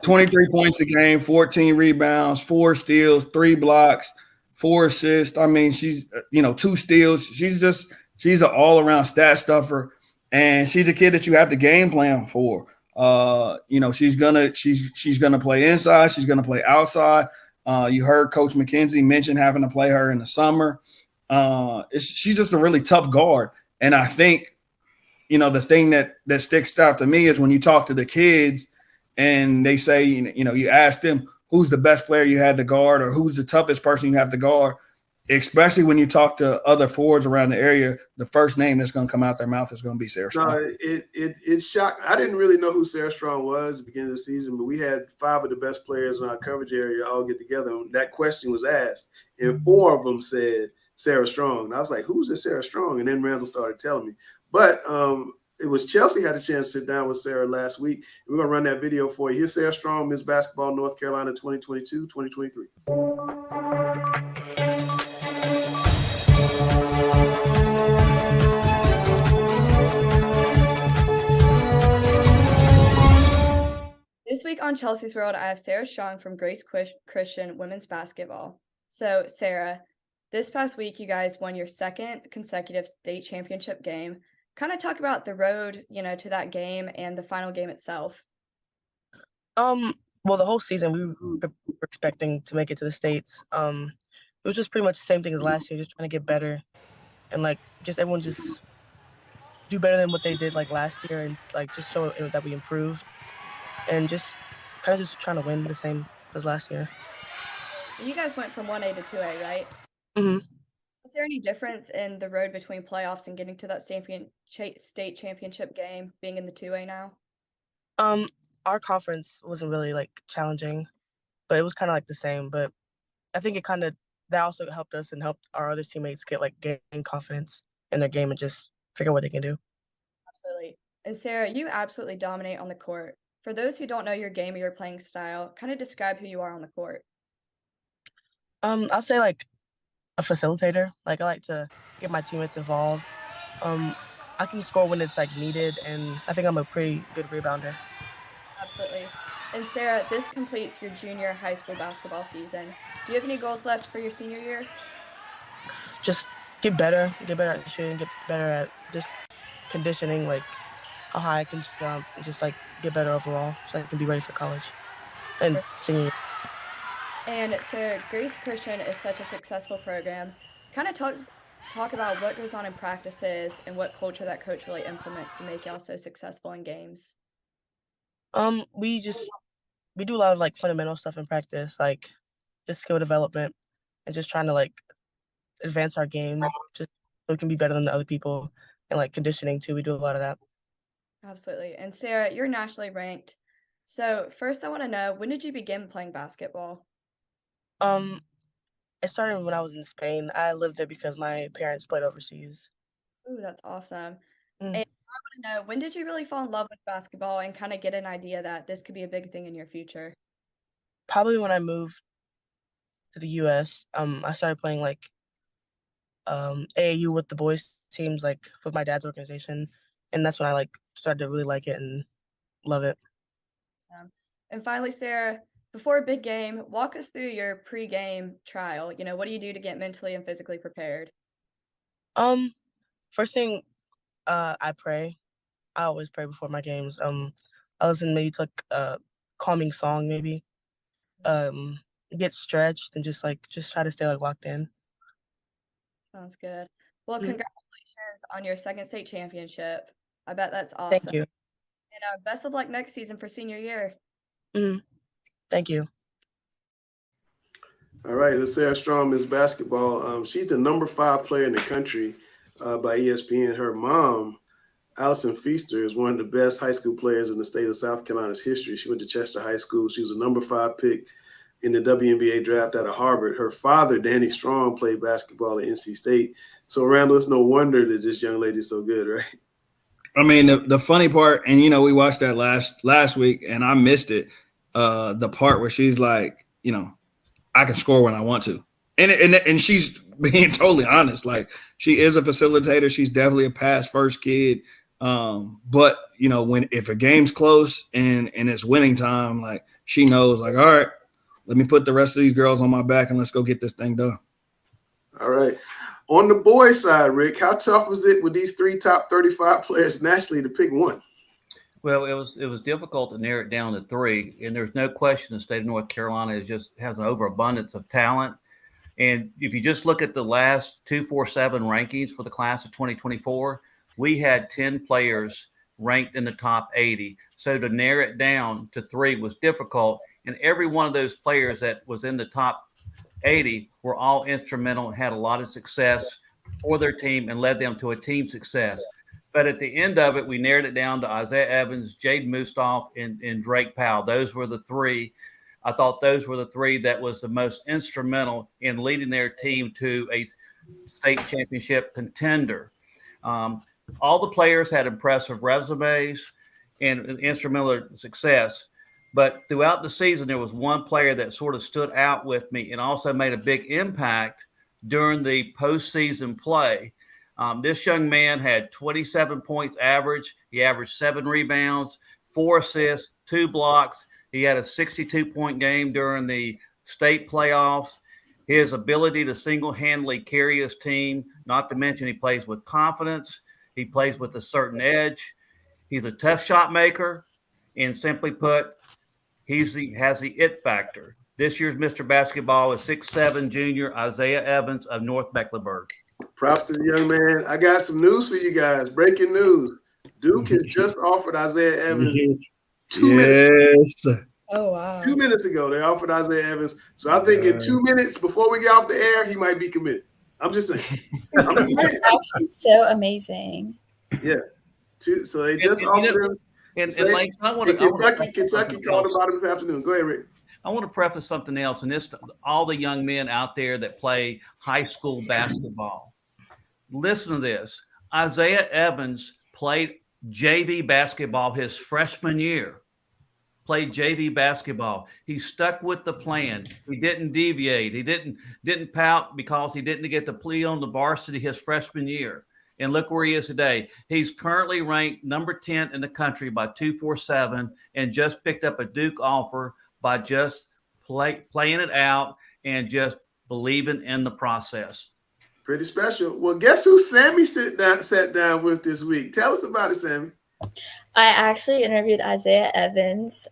23 points a game, 14 rebounds, 4 steals, 3 blocks, 4 assists. I mean, she's, 2 steals. She's an all-around stat stuffer. And she's a kid that you have to game plan for. She's gonna play inside. She's gonna play outside. You heard Coach McKenzie mention having to play her in the summer. She's just a really tough guard. And I think, the thing that sticks out to me is when you talk to the kids and they say, you ask them who's the best player you had to guard or who's the toughest person you have to guard. Especially when you talk to other forwards around the area, the first name that's going to come out their mouth is going to be Sarah Strong. No, it shocked. I didn't really know who Sarah Strong was at the beginning of the season, but we had 5 of the best players in our coverage area all get together. And that question was asked, and 4 of them said Sarah Strong. And I was like, who's this Sarah Strong? And then Randall started telling me. But it was Chelsea had a chance to sit down with Sarah last week. We're going to run that video for you. Here's Sarah Strong, Miss Basketball, North Carolina 2022-2023. This week on Chelsea's World, I have Sarah Strong from Grace Christian Women's Basketball. So, Sarah, this past week, you guys won your 2nd consecutive state championship game. Kind of talk about the road, to that game and the final game itself. Well, the whole season we were expecting to make it to the States. It was just pretty much the same thing as last year, just trying to get better and just everyone just do better than what they did last year and just show that we improved. And just kind of just trying to win the same as last year. You guys went from 1A to 2A, right? Mm-hmm. Was there any difference in the road between playoffs and getting to that state championship game, being in the 2A now? Our conference wasn't really challenging, but it was kind of the same. But I think that also helped us and helped our other teammates gain confidence in their game and just figure out what they can do. Absolutely. And Sarah, you absolutely dominate on the court. For those who don't know your game or your playing style, kind of describe who you are on the court. I'll say a facilitator. I like to get my teammates involved. I can score when it's needed, and I think I'm a pretty good rebounder. Absolutely. And Sarah, this completes your junior high school basketball season. Do you have any goals left for your senior year? Just get better at shooting, get better at just conditioning, how high I can jump, and just get better overall so I can be ready for college and senior year. And so Grace Christian is such a successful program. Kind of talk about what goes on in practices and what culture that coach really implements to make y'all so successful in games. We do a lot of fundamental stuff in practice, just skill development and just trying to advance our game just so we can be better than the other people, and conditioning too. We do a lot of that. Absolutely. And Sarah, you're nationally ranked. So first I want to know, when did you begin playing basketball? It started when I was in Spain. I lived there because my parents played overseas. Ooh, that's awesome. And I want to know, when did you really fall in love with basketball and kind of get an idea that this could be a big thing in your future? Probably when I moved to the U.S. I started playing AAU with the boys teams, with my dad's organization, and that's when I started to really like it and love it. And finally, Sarah, before a big game, walk us through your pre-game trial. What do you do to get mentally and physically prepared? First thing, I pray, I always pray before my games. I listen maybe to like a calming song, maybe. Get stretched and just try to stay like locked in. Sounds good. Well, Mhm. congratulations on your second state championship. I bet that's awesome. Thank you. And best of luck next season for senior year. Thank you. All right, let's say how strong Miss Basketball. She's the number 5 player in the country by ESPN. Her mom, Allison Feaster, is one of the best high school players in the state of South Carolina's history. She went to Chester High School. She was a number 5 pick in the WNBA draft out of Harvard. Her father, Danny Strong, played basketball at NC State. So, Randall, it's no wonder that this young lady's so good, right? I mean, the funny part, and we watched that last week, and I missed it. The part where she's like, I can score when I want to, and she's being totally honest. Like, she is a facilitator. She's definitely a pass first kid. But if a game's close and it's winning time, like, she knows, like, all right, let me put the rest of these girls on my back and let's go get this thing done. All right. On the boys' side, Rick, how tough was it with these 3 top 35 players nationally to pick one? Well, it was difficult to narrow it down to 3, and there's no question the state of North Carolina has an overabundance of talent. And if you just look at the last 247 rankings for the class of 2024, we had 10 players ranked in the top 80. So to narrow it down to 3 was difficult, and every one of those players that was in the top 80 were all instrumental and had a lot of success for their team and led them to a team success. But at the end of it, we narrowed it down to Isaiah Evans, Jade Mustoff, and Drake Powell. Those were the 3. I thought those were the 3 that was the most instrumental in leading their team to a state championship contender. All the players had impressive resumes and instrumental success. But throughout the season, there was one player that sort of stood out with me and also made a big impact during the postseason play. This young man had 27 points average. He averaged 7 rebounds, 4 assists, 2 blocks. He had a 62-point game during the state playoffs. His ability to single-handedly carry his team, not to mention he plays with confidence. He plays with a certain edge. He's a tough shot maker. And simply put, he has the it factor. This year's Mr. Basketball is 6'7" junior Isaiah Evans of North Mecklenburg. Props to the young man. I got some news for you guys. Breaking news. Duke has just offered Isaiah Evans 2 minutes. Oh, wow. 2 minutes ago, they offered Isaiah Evans. So I think in 2 minutes before we get off the air, he might be committed. I'm just saying. That's actually so amazing. Yeah. So they just offered him. Kentucky called about him this afternoon. Go ahead, Rick. I want to preface something else, and this all the young men out there that play high school basketball. Listen to this. Isaiah Evans played JV basketball his freshman year. Played JV basketball. He stuck with the plan. He didn't deviate. He didn't pout because he didn't get the plea on the varsity his freshman year. And look where he is today. He's currently ranked number 10 in the country by 247 and just picked up a Duke offer by just playing it out and just believing in the process. Pretty special. Well, guess who Sammy sat down with this week? Tell us about it, Sammy. I actually interviewed Isaiah Evans.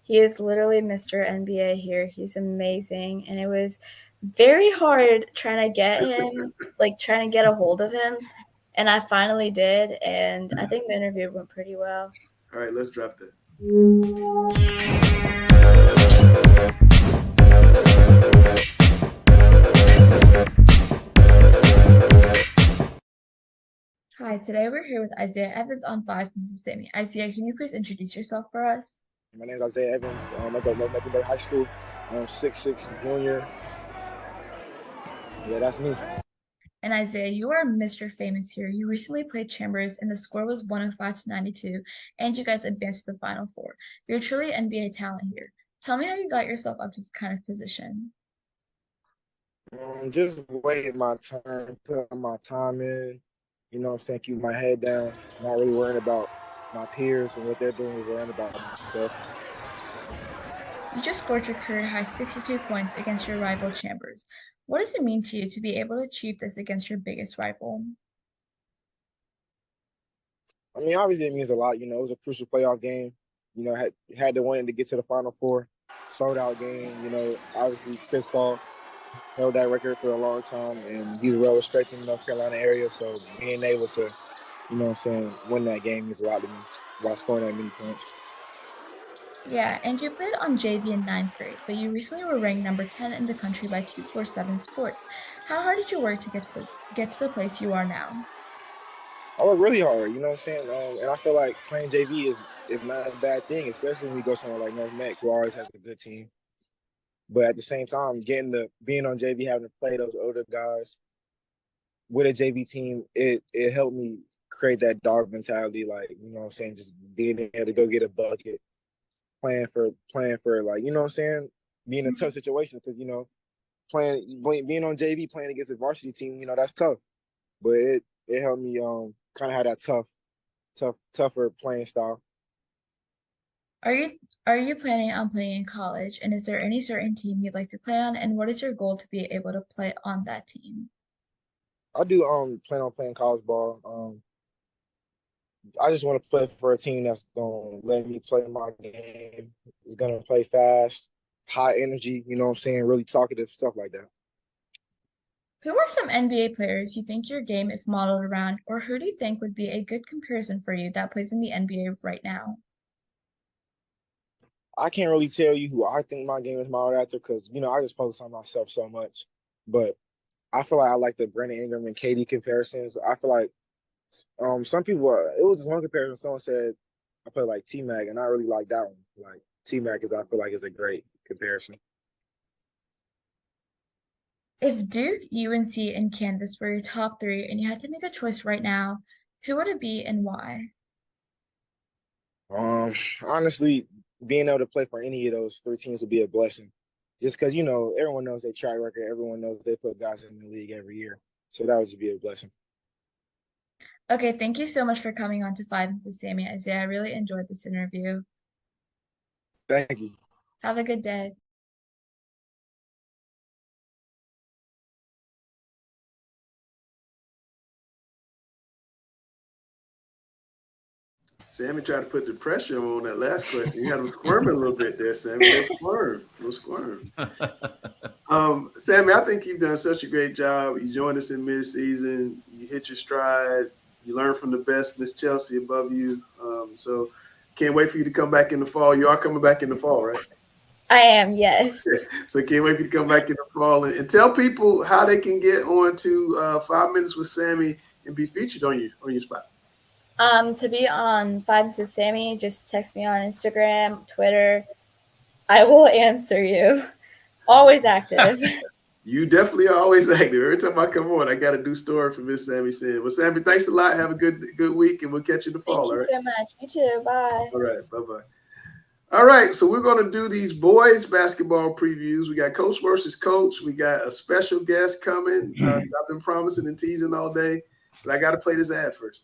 He is literally Mr. NBA here. He's amazing. And it was very hard trying to get him, trying to get a hold of him. And I finally did. And I think the interview went pretty well. All right, let's drop that. Hi, today we're here with Isaiah Evans on 5 News Sammy. Isaiah, can you please introduce yourself for us? My name is Isaiah Evans. I go to North Mecklenburg High School. I'm 6'6" junior. Yeah, that's me. And Isaiah, you are Mr. Famous here. You recently played Chambers, and the score was 105-92, and you guys advanced to the Final Four. You're truly NBA talent here. Tell me how you got yourself up to this kind of position. Just waiting my turn, putting my time in. You know what I'm saying? Keep my head down. Not really worrying about my peers and what they're doing. Worrying about myself. You just scored your career high 62 points against your rival Chambers. What does it mean to you to be able to achieve this against your biggest rival? I mean, obviously it means a lot. You know, it was a crucial playoff game. You know, had to win to get to the Final Four. Sold out game. You know, obviously Chris Paul held that record for a long time, and he's well respected in the North Carolina area. So being able to, you know what I'm saying, win that game means a lot to me while scoring that many points. Yeah, and you played on JV in ninth grade, but you recently were ranked number 10 in the country by 247 Sports. How hard did you work to get to the place you are now? I work really hard, you know what I'm saying? And I feel like playing JV is not a bad thing, especially when you go somewhere like North Mac, who always has a good team. But at the same time, being on JV, having to play those older guys with a JV team, it helped me create that dog mentality, like, you know what I'm saying, just being able to go get a bucket, playing for like, you know what I'm saying, being in tough situations, because, you know, being on JV, playing against a varsity team, you know, that's tough. But it helped me kind of have that tougher playing style. Are you planning on playing in college, and is there any certain team you'd like to play on, and what is your goal to be able to play on that team? I do plan on playing college ball. I just want to play for a team that's gonna let me play my game. Is gonna play fast, high energy, you know what I'm saying, really talkative, stuff like that. Who are some NBA players you think your game is modeled around, or who do you think would be a good comparison for you that plays in the NBA right now? I can't really tell you who I think my game is modeled after because, you know, I just focus on myself so much. But I feel like I like the Brandon Ingram and KD comparisons. I feel like some people, it was just one comparison. Someone said I play like T-Mac, and I really like that one. Like T-Mac I feel like is a great comparison. If Duke, UNC, and Kansas were your top three and you had to make a choice right now, who would it be and why? Honestly, being able to play for any of those three teams would be a blessing. Just because, you know, everyone knows their track record. Everyone knows they put guys in the league every year. So that would just be a blessing. Okay, thank you so much for coming on to Five Mrs. Sammy. Isaiah, I really enjoyed this interview. Thank you. Have a good day. Sammy tried to put the pressure on that last question. You had him squirming a little bit there, Sammy. No squirm. Sammy, I think you've done such a great job. You joined us in mid-season. You hit your stride. You learned from the best, Miss Chelsea above you. So can't wait for you to come back in the fall. You are coming back in the fall, right? I am, yes. So can't wait for you to come back in the fall and tell people how they can get on to 5 Minutes with Sammy and be featured on your spot. To be on Five Mrs. Sammy, just text me on Instagram, Twitter. I will answer you. Always active. You definitely are always active. Every time I come on, I got a new story for Miss Sammy Sin. Well, Sammy, thanks a lot. Have a good week, and we'll catch you in the fall. Thank you so much. You too. Bye. All right. Bye-bye. All right. So we're going to do these boys basketball previews. We got coach versus coach. We got a special guest coming. I've been promising and teasing all day, but I got to play this ad first.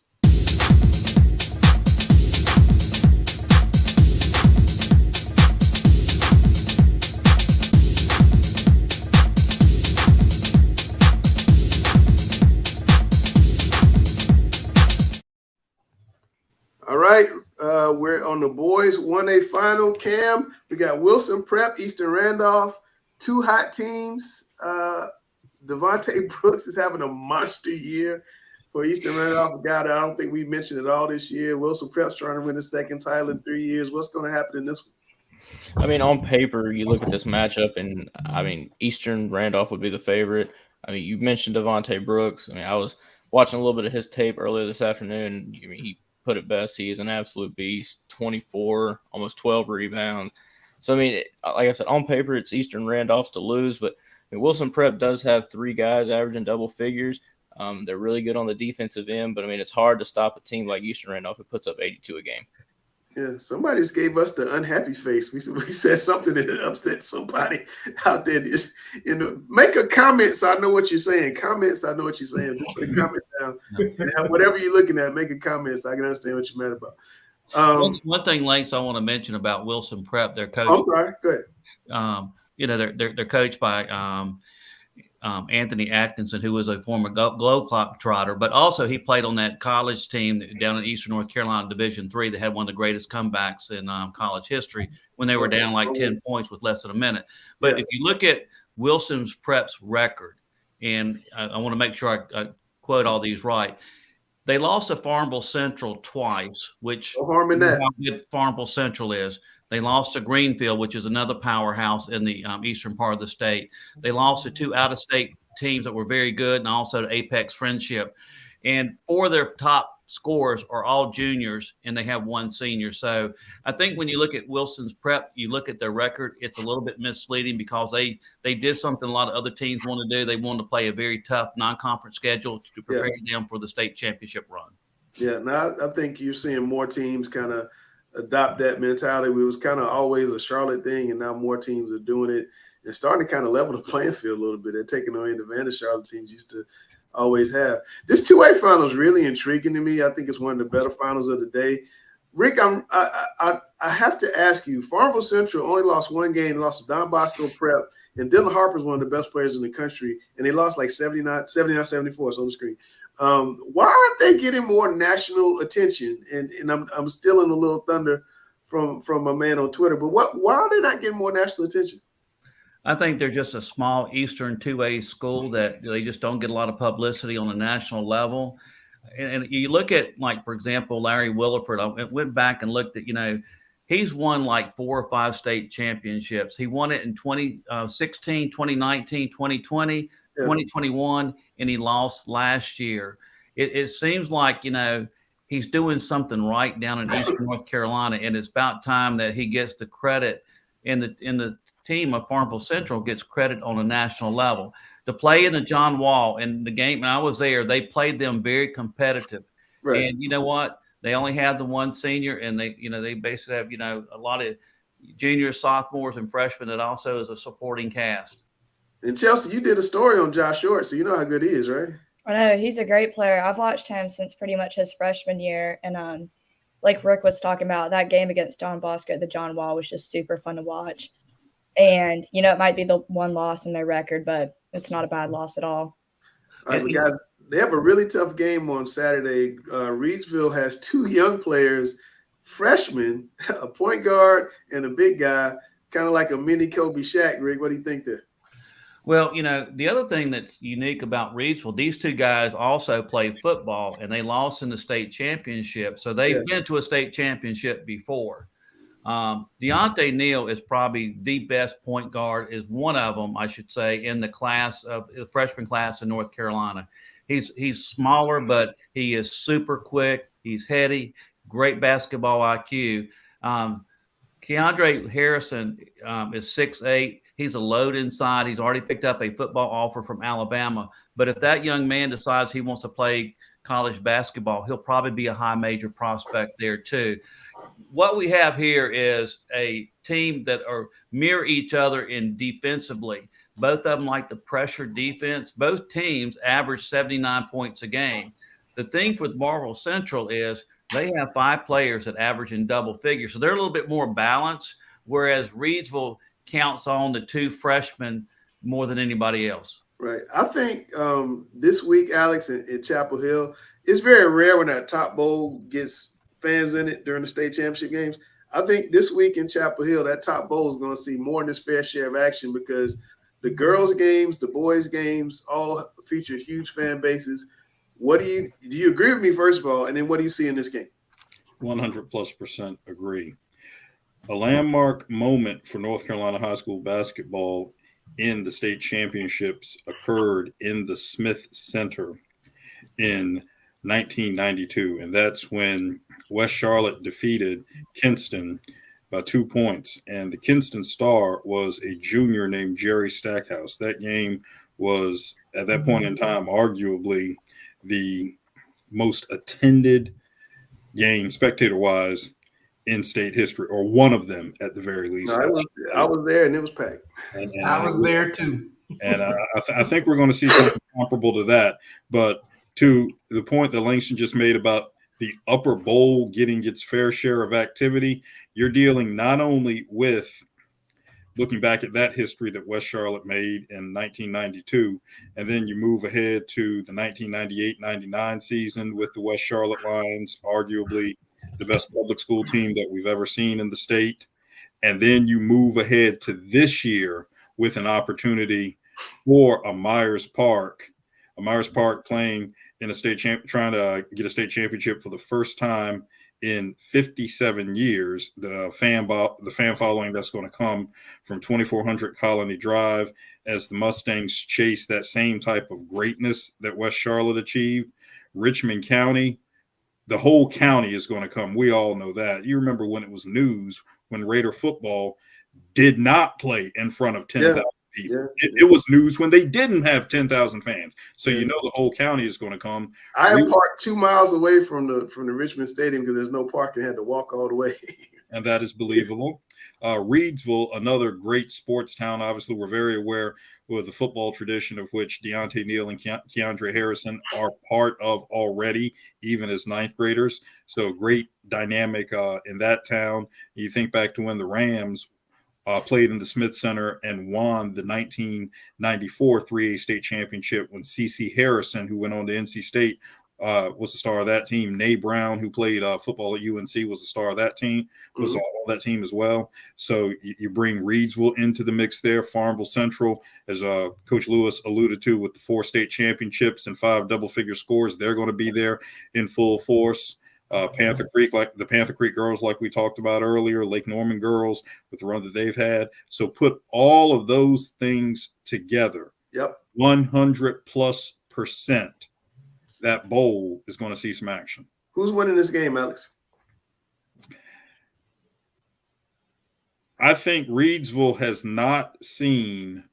All right, we're on the boys 1A final. Cam, we got Wilson Prep, Eastern Randolph, two hot teams. Devontae Brooks is having a monster year for Eastern Randolph. A guy that I don't think we mentioned at all this year. Wilson Prep's trying to win the second title in 3 years. What's going to happen in this one? I mean, on paper, you look at this matchup, and I mean, Eastern Randolph would be the favorite. I mean, you mentioned Devontae Brooks. I mean, I was watching a little bit of his tape earlier this afternoon. I mean, he put it best. He is an absolute beast. 24, almost 12 rebounds. So, I mean, like I said, on paper, it's Eastern Randolph's to lose, but I mean, Wilson Prep does have three guys averaging double figures. They're really good on the defensive end, but I mean, it's hard to stop a team like Eastern Randolph who puts up 82 a game. Yeah, somebody just gave us the unhappy face. We said something that upset somebody out there. Just, make a comment so I know what you're saying. Comments, I know what you're saying. Just put a comment down. And whatever you're looking at, make a comment so I can understand what you're mad about. One thing, Lance, I want to mention about Wilson Prep, their coach. Okay, go ahead. They're coached by Anthony Atkinson, who was a former Globetrotter, but also he played on that college team down in Eastern North Carolina Division III that had one of the greatest comebacks in college history when they were down like 10 points with less than a minute. But if you look at Wilson's Prep's record, and I want to make sure I quote all these right, they lost to Farmville Central twice, which no harm in that. How good Farmville Central is. They lost to Greenfield, which is another powerhouse in the eastern part of the state. They lost to two out-of-state teams that were very good, and also to Apex Friendship. And 4 of their top scorers are all juniors, and they have 1 senior. So I think when you look at Wilson's Prep, you look at their record, it's a little bit misleading because they did something a lot of other teams want to do. They wanted to play a very tough non-conference schedule to prepare them for the state championship run. Yeah, now I think you're seeing more teams kind of adopt that mentality. It was kind of always a Charlotte thing, and now more teams are doing it and starting to kind of level the playing field a little bit. They're taking on the advantage Charlotte teams used to always have. This 2A final is really intriguing to me. I think it's one of the better finals of the day. Rick, I have to ask you, Farmville Central only lost 1 game, lost to Don Bosco Prep, and Dylan Harper is one of the best players in the country, and they lost like 79-74. It's on the screen. Why aren't they getting more national attention? And I'm stealing a little thunder from a man on Twitter, but why are they not getting more national attention? I think they're just a small Eastern 2A school that they just don't get a lot of publicity on a national level. And you look at, like, for example, Larry Williford. I went back and looked at, he's won like 4 or 5 state championships. He won it in 2016, 2019, 2020, 2021, and he lost last year. It seems like, he's doing something right down in Eastern North Carolina, and it's about time that he gets the credit in the team of Farmville Central gets credit on a national level. To play in the John Wall in the game, and I was there, they played them very competitive. Right. And you know what? They only have the 1 senior, and they basically have, a lot of juniors, sophomores, and freshmen that also is a supporting cast. And Chelsea, you did a story on Josh Short, so you know how good he is, right? I know, he's a great player. I've watched him since pretty much his freshman year. And like Rick was talking about, that game against Don Bosco at the John Wall was just super fun to watch. And, it might be the 1 loss in their record, but it's not a bad loss at all. All right, guys, they have a really tough game on Saturday. Reidsville has 2 young players, freshmen, a point guard and a big guy, kind of like a mini Kobe Shaq. Rick, what do you think there? Well, the other thing that's unique about Reidsville, these 2 guys also play football, and they lost in the state championship. So they've been to a state championship before. Deontay Neal is probably the best point guard, is one of them, I should say, in the freshman class in North Carolina. He's smaller, but he is super quick. He's heady, great basketball IQ. Keandre Harrison is 6'8". He's a load inside. He's already picked up a football offer from Alabama. But if that young man decides he wants to play college basketball, he'll probably be a high major prospect there too. What we have here is a team that are mirror each other in defensively. Both of them like the pressure defense. Both teams average 79 points a game. The thing for Marvel Central is they have 5 players that average in double figures. So they're a little bit more balanced, whereas Reidsville counts on the 2 freshmen more than anybody else. Right. I think this week, Alex, in Chapel Hill, it's very rare when that top bowl gets fans in it during the state championship games. I think this week in Chapel Hill, that top bowl is going to see more than its fair share of action because the girls' games, the boys' games, all feature huge fan bases. Do you agree with me, first of all, and then what do you see in this game? 100+% agree. A landmark moment for North Carolina high school basketball in the state championships occurred in the Smith Center in 1992, and that's when West Charlotte defeated Kinston by 2 points, and the Kinston star was a junior named Jerry Stackhouse. That game was, at that point in time, arguably the most attended game, spectator-wise, in state history, or one of them at the very least. No, I was there, and it was packed. And I was there too. And I think we're going to see something comparable to that. But to the point that Langston just made about the upper bowl getting its fair share of activity, you're dealing not only with looking back at that history that West Charlotte made in 1992, and then you move ahead to the 1998-99 season with the West Charlotte Lions, arguably the best public school team that we've ever seen in the state. And then you move ahead to this year with an opportunity for a Myers Park playing in a state trying to get a state championship for the first time in 57 years. The fan following that's going to come from 2400 Colony Drive as the Mustangs chase that same type of greatness that West Charlotte achieved. Richmond County, the whole county is going to come. We all know that. You remember when it was news when Raider football did not play in front of 10,000 people. It was news when they didn't have 10,000 fans. So you know the whole county is going to come. I am parked 2 miles away from the Richmond Stadium because there's no parking. I had to walk all the way. And that is believable. Reidsville, another great sports town. Obviously, we're very aware with the football tradition of which Deontay Neal and Keandre Harrison are part of already, even as ninth graders. So great dynamic in that town. You think back to when the Rams played in the Smith Center and won the 1994 3A state championship when C.C. Harrison, who went on to NC State, was the star of that team. Nay Brown, who played football at UNC, was the star of that team, was on that team as well. So you bring Reidsville into the mix there. Farmville Central, as Coach Lewis alluded to, with the 4 state championships and 5 double-figure scores, they're going to be there in full force. Panther Creek, like the Panther Creek girls, like we talked about earlier, Lake Norman girls with the run that they've had. So put all of those things together. 100+%. That bowl is going to see some action. Who's winning this game, Alex? I think Reidsville has not seen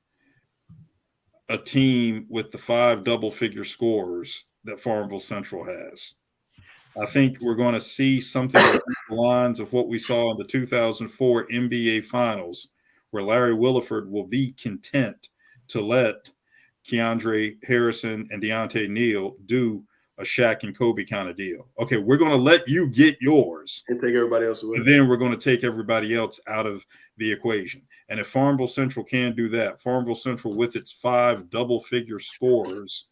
a team with the 5 double-figure scores that Farmville Central has. I think we're going to see something along the lines of what we saw in the 2004 NBA Finals, where Larry Williford will be content to let Keandre Harrison and Deontay Neal do a Shaq and Kobe kind of deal. Okay, we're going to let you get yours and take everybody else away. And then we're going to take everybody else out of the equation. And if Farmville Central can do that, Farmville Central with its 5 double-figure scores,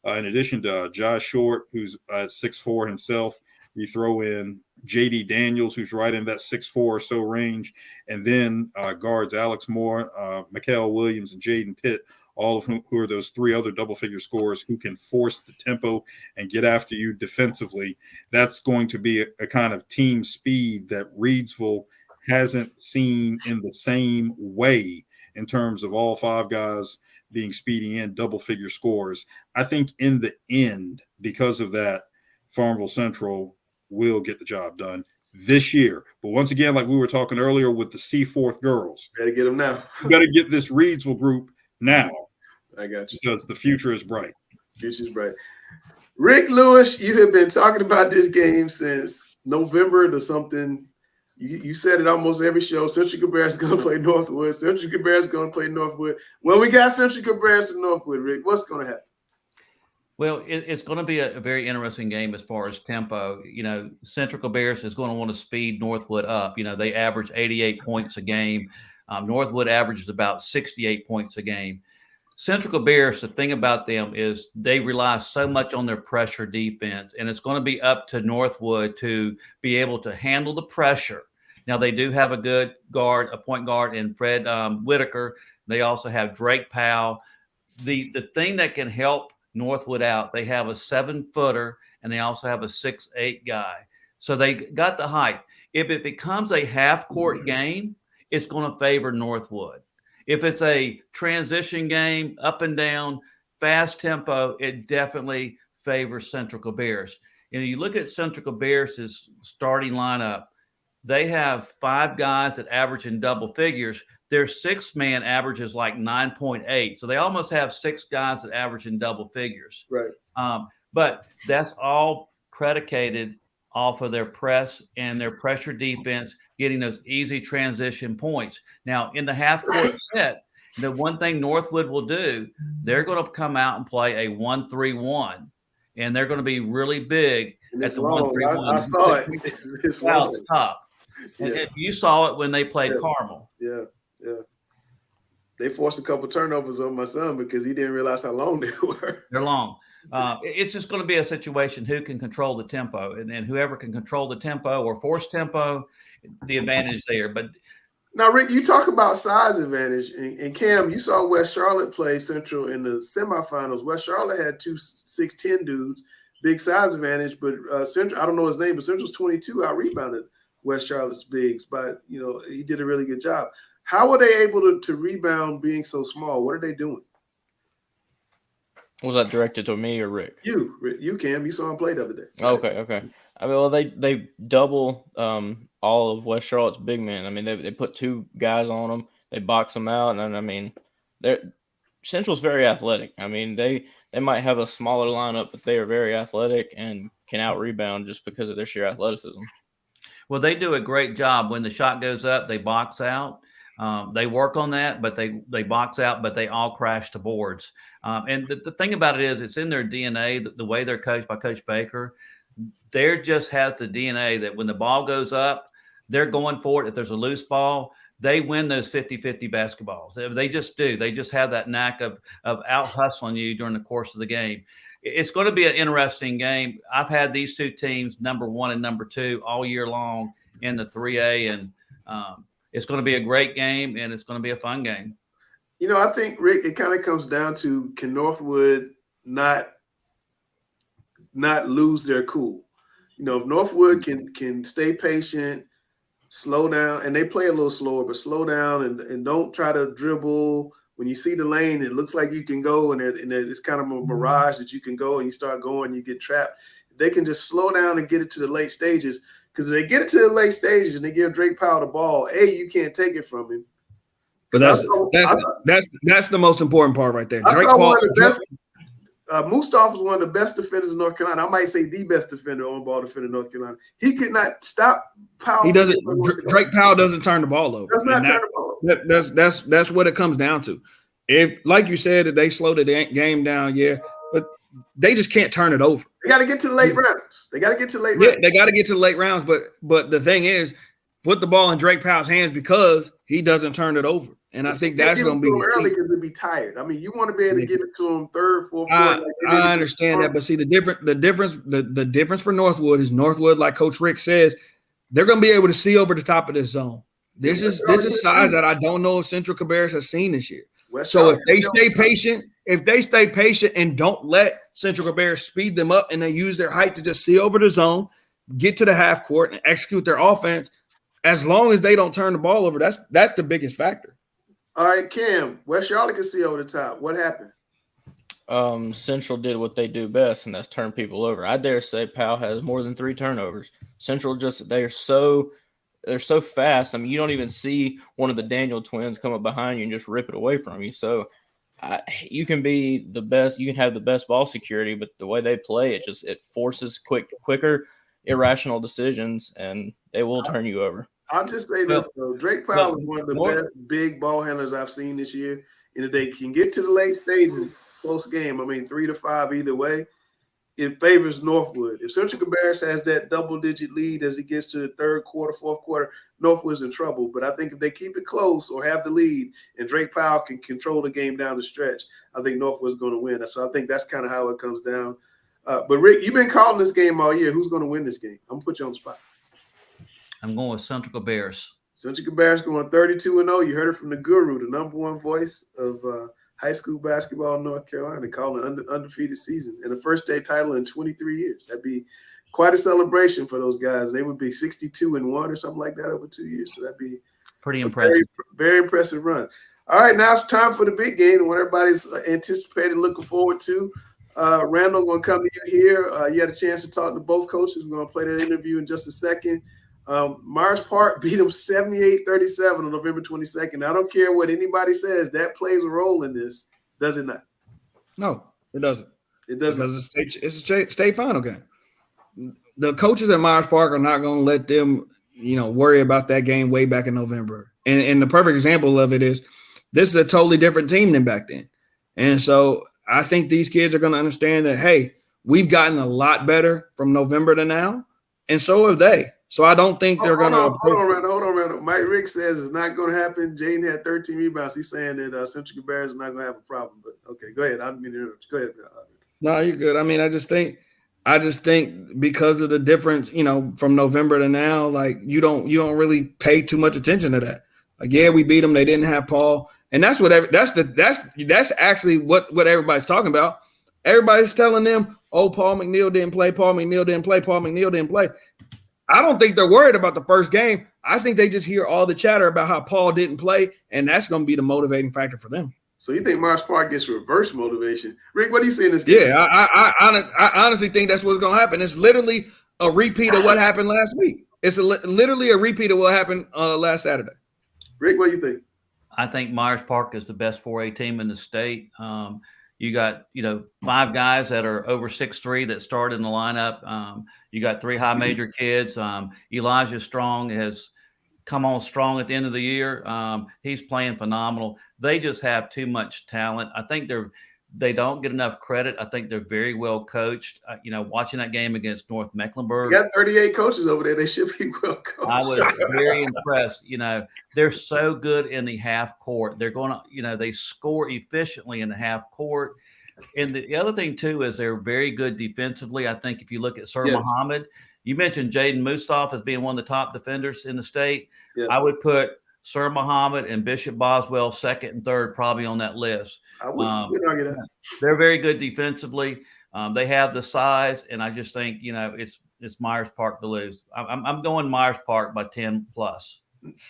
in addition to Josh Short, who's 6'4" himself, you throw in J.D. Daniels, who's right in that 6'4" or so range, and then guards Alex Moore, Mikael Williams, and Jaden Pitt, all of whom who are those 3 other double-figure scorers who can force the tempo and get after you defensively. That's going to be a kind of team speed that Reidsville hasn't seen in the same way in terms of all 5 guys being speedy and double-figure scores. I think in the end, because of that, Farmville Central will get the job done this year. But once again, like we were talking earlier with the Seaforth girls, better get them now. You better get this Reidsville group now. I got you. Because the future is bright. Future's bright. Rick Lewis, you have been talking about this game since November to something. You said it almost every show. Central Cabarrus is going to play Northwood. Central Cabarrus is going to play Northwood. Well, we got Central Cabarrus and Northwood, Rick. What's going to happen? Well, it's going to be a very interesting game as far as tempo. You know, Central Cabarrus is going to want to speed Northwood up. You know, they average 88 points a game. Northwood averages about 68 points a game. Central Cabarrus, the thing about them is they rely so much on their pressure defense, and it's going to be up to Northwood to be able to handle the pressure. Now, they do have a good guard, a point guard in Fred Whitaker. They also have Drake Powell. The thing that can help Northwood out, they have a 7-footer, and they also have a 6'8" guy. So they got the height. If it becomes a half-court game, it's going to favor Northwood. If it's a transition game, up and down, fast tempo, it definitely favors Central Cabarrus. And you look at Central Cabarrus's starting lineup, they have 5 guys that average in double figures. Their 6-man average is like 9.8. So they almost have 6 guys that average in double figures. Right. But that's all predicated off of their press and their pressure defense, getting those easy transition points. Now, in the half-court set, the one thing Northwood will do, they're going to come out and play a 1-3-1, and they're going to be really big at the 1-3-1. I saw it. It's out the top. Yeah. And you saw it when they played Carmel. Yeah, yeah. They forced a couple turnovers on my son because he didn't realize how long they were. They're long. It's just going to be a situation who can control the tempo, and whoever can control the tempo or force tempo, the advantage there. But now, Rick, you talk about size advantage, and Cam, you saw West Charlotte play Central in the semifinals. West Charlotte had 2 6'10" dudes, big size advantage, but Central, I don't know his name, but Central's 22 out rebounded West Charlotte's bigs, but he did a really good job. How were they able to rebound being so small? What are they doing? Was that directed to me or Rick? You, Cam. You saw him play the other day. Okay. I mean, well, they double all of West Charlotte's big men. I mean, they put 2 guys on them. They box them out, and I mean, Central's very athletic. I mean, they might have a smaller lineup, but they are very athletic and can out rebound just because of their sheer athleticism. Well, they do a great job when the shot goes up. They box out. They work on that, but they box out, but they all crash to boards. And the thing about it is, it's in their DNA. The way they're coached by Coach Baker, they just have the DNA that when the ball goes up, they're going for it. If there's a loose ball, they win those 50-50 basketballs. They just do. They just have that knack of out hustling you during the course of the game. It's going to be an interesting game. I've had these 2 teams, number 1 and number 2, all year long in the 3A, and it's going to be a great game, and it's going to be a fun game. I think, Rick, it kind of comes down to, can Northwood not lose their cool? If Northwood can stay patient, slow down, and they play a little slower, but slow down and don't try to dribble. When you see the lane, it looks like you can go, and it's kind of a mirage that you can go, and you start going, you get trapped. They can just slow down and get it to the late stages, because if they get it to the late stages and they give Drake Powell the ball, you can't take it from him. But that's the most important part right there. Drake Paul. Mustaf was one of the best defenders in North Carolina. I might say the best defender, on-ball defender in North Carolina. He could not stop Powell. He doesn't. Drake Powell doesn't turn the ball over. Does not turn the ball over. That's what it comes down to. If, like you said, that they slow the game down, but they just can't turn it over. They got to get to the late rounds. They got to get to the late rounds. Yeah, they got to get to the late rounds. But the thing is, put the ball in Drake Powell's hands because he doesn't turn it over. And I think that's going to be early because they'll be tired. I mean, you want to be able to give it to them third, fourth. I understand that, but see the difference for Northwood is Northwood, like Coach Rick says, they're going to be able to see over the top of this zone. This is size that I don't know if Central Cabarrus has seen this year. So if they stay patient and don't let Central Cabarrus speed them up, and they use their height to just see over the zone, get to the half court, and execute their offense, as long as they don't turn the ball over, that's the biggest factor. All right, Cam, West Charlotte can see over the top. What happened? Central did what they do best, and that's turn people over. I dare say Powell has more than 3 turnovers. Central they're so fast. I mean, you don't even see one of the Daniel twins come up behind you and just rip it away from you. So you can be the best. You can have the best ball security, but the way they play, it forces quicker, irrational decisions, and they will turn you over. I'll just say this, though. Drake Powell is one of the best big ball handlers I've seen this year. And if they can get to the late stages, close game, 3-5 either way, it favors Northwood. If Central Cabarrus has that double-digit lead as it gets to the third quarter, fourth quarter, Northwood's in trouble. But I think if they keep it close or have the lead and Drake Powell can control the game down the stretch, I think Northwood's going to win. So I think that's kind of how it comes down. But, Rick, you've been calling this game all year. Who's going to win this game? I'm going to put you on the spot. I'm going with Central Cabarrus. Central Cabarrus going 32-0. You heard it from the guru, the number 1 voice of high school basketball in North Carolina, calling an undefeated season and a first day title in 23 years. That'd be quite a celebration for those guys. They would be 62-1 or something like that over 2 years. So that'd be pretty impressive. Very impressive run. All right, now it's time for the big game and what everybody's anticipating, looking forward to. Randall, going to come to you here. You had a chance to talk to both coaches. We're going to play that interview in just a second. Myers Park beat them 78-37 on November 22nd. I don't care what anybody says. That plays a role in this, does it not? No, it doesn't. It doesn't. Because it's a state final game. The coaches at Myers Park are not going to let them, worry about that game way back in November. And the perfect example of it is this is a totally different team than back then. And so I think these kids are going to understand that, hey, we've gotten a lot better from November to now, and so have they. So I don't think they're going to. Hold on, Randall. Mike Rick says it's not going to happen. Jaden had 13 rebounds. He's saying that Central Bears is not going to have a problem. But okay, go ahead. I didn't mean to interrupt you. Go ahead. No, you're good. I mean, I just think because of the difference, from November to now, like you don't really pay too much attention to that. Like, yeah, we beat them. They didn't have Paul, and that's actually what everybody's talking about. Everybody's telling them, "Oh, Paul McNeil didn't play. Paul McNeil didn't play. Paul McNeil didn't play." I don't think they're worried about the first game. I think they just hear all the chatter about how Paul didn't play, and that's going to be the motivating factor for them. So you think Myers Park gets reverse motivation? Rick, what do you see in this game? Yeah, I honestly think that's what's going to happen. It's literally a repeat of what happened last week. It's literally a repeat of what happened last Saturday. Rick, what do you think? I think Myers Park is the best 4A team in the state. You got, 5 guys that are over 6'3" that start in the lineup. You got 3 high major kids. Elijah Strong has come on strong at the end of the year. He's playing phenomenal. They just have too much talent. I think they don't get enough credit. I think they're very well coached. Watching that game against North Mecklenburg. You got 38 coaches over there. They should be well coached. I was very impressed. They're so good in the half court. They're going to, they score efficiently in the half court. And the other thing, too, is they're very good defensively. I think if you look at Sir Muhammad, you mentioned Jaden Mustoff as being one of the top defenders in the state. Yeah. I would put Sir Muhammad and Bishop Boswell second and third probably on that list. I wouldn't argue that. They're very good defensively. They have the size, and I just think, it's Myers Park to lose. I'm going Myers Park by 10 plus.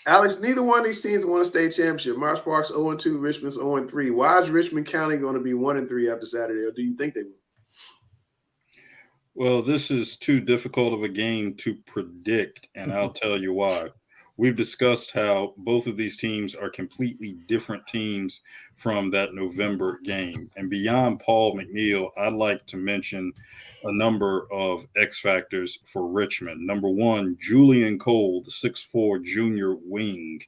Alex, neither one of these teams won a state championship. Myers Park's 0-2, Richmond's 0-3. Why is Richmond County going to be 1-3 after Saturday, or do you think they will? Well, this is too difficult of a game to predict, and I'll tell you why. We've discussed how both of these teams are completely different teams from that November game. And beyond Paul McNeil, I'd like to mention a number of X factors for Richmond. Number one, Julian Cole, the 6'4" junior wing,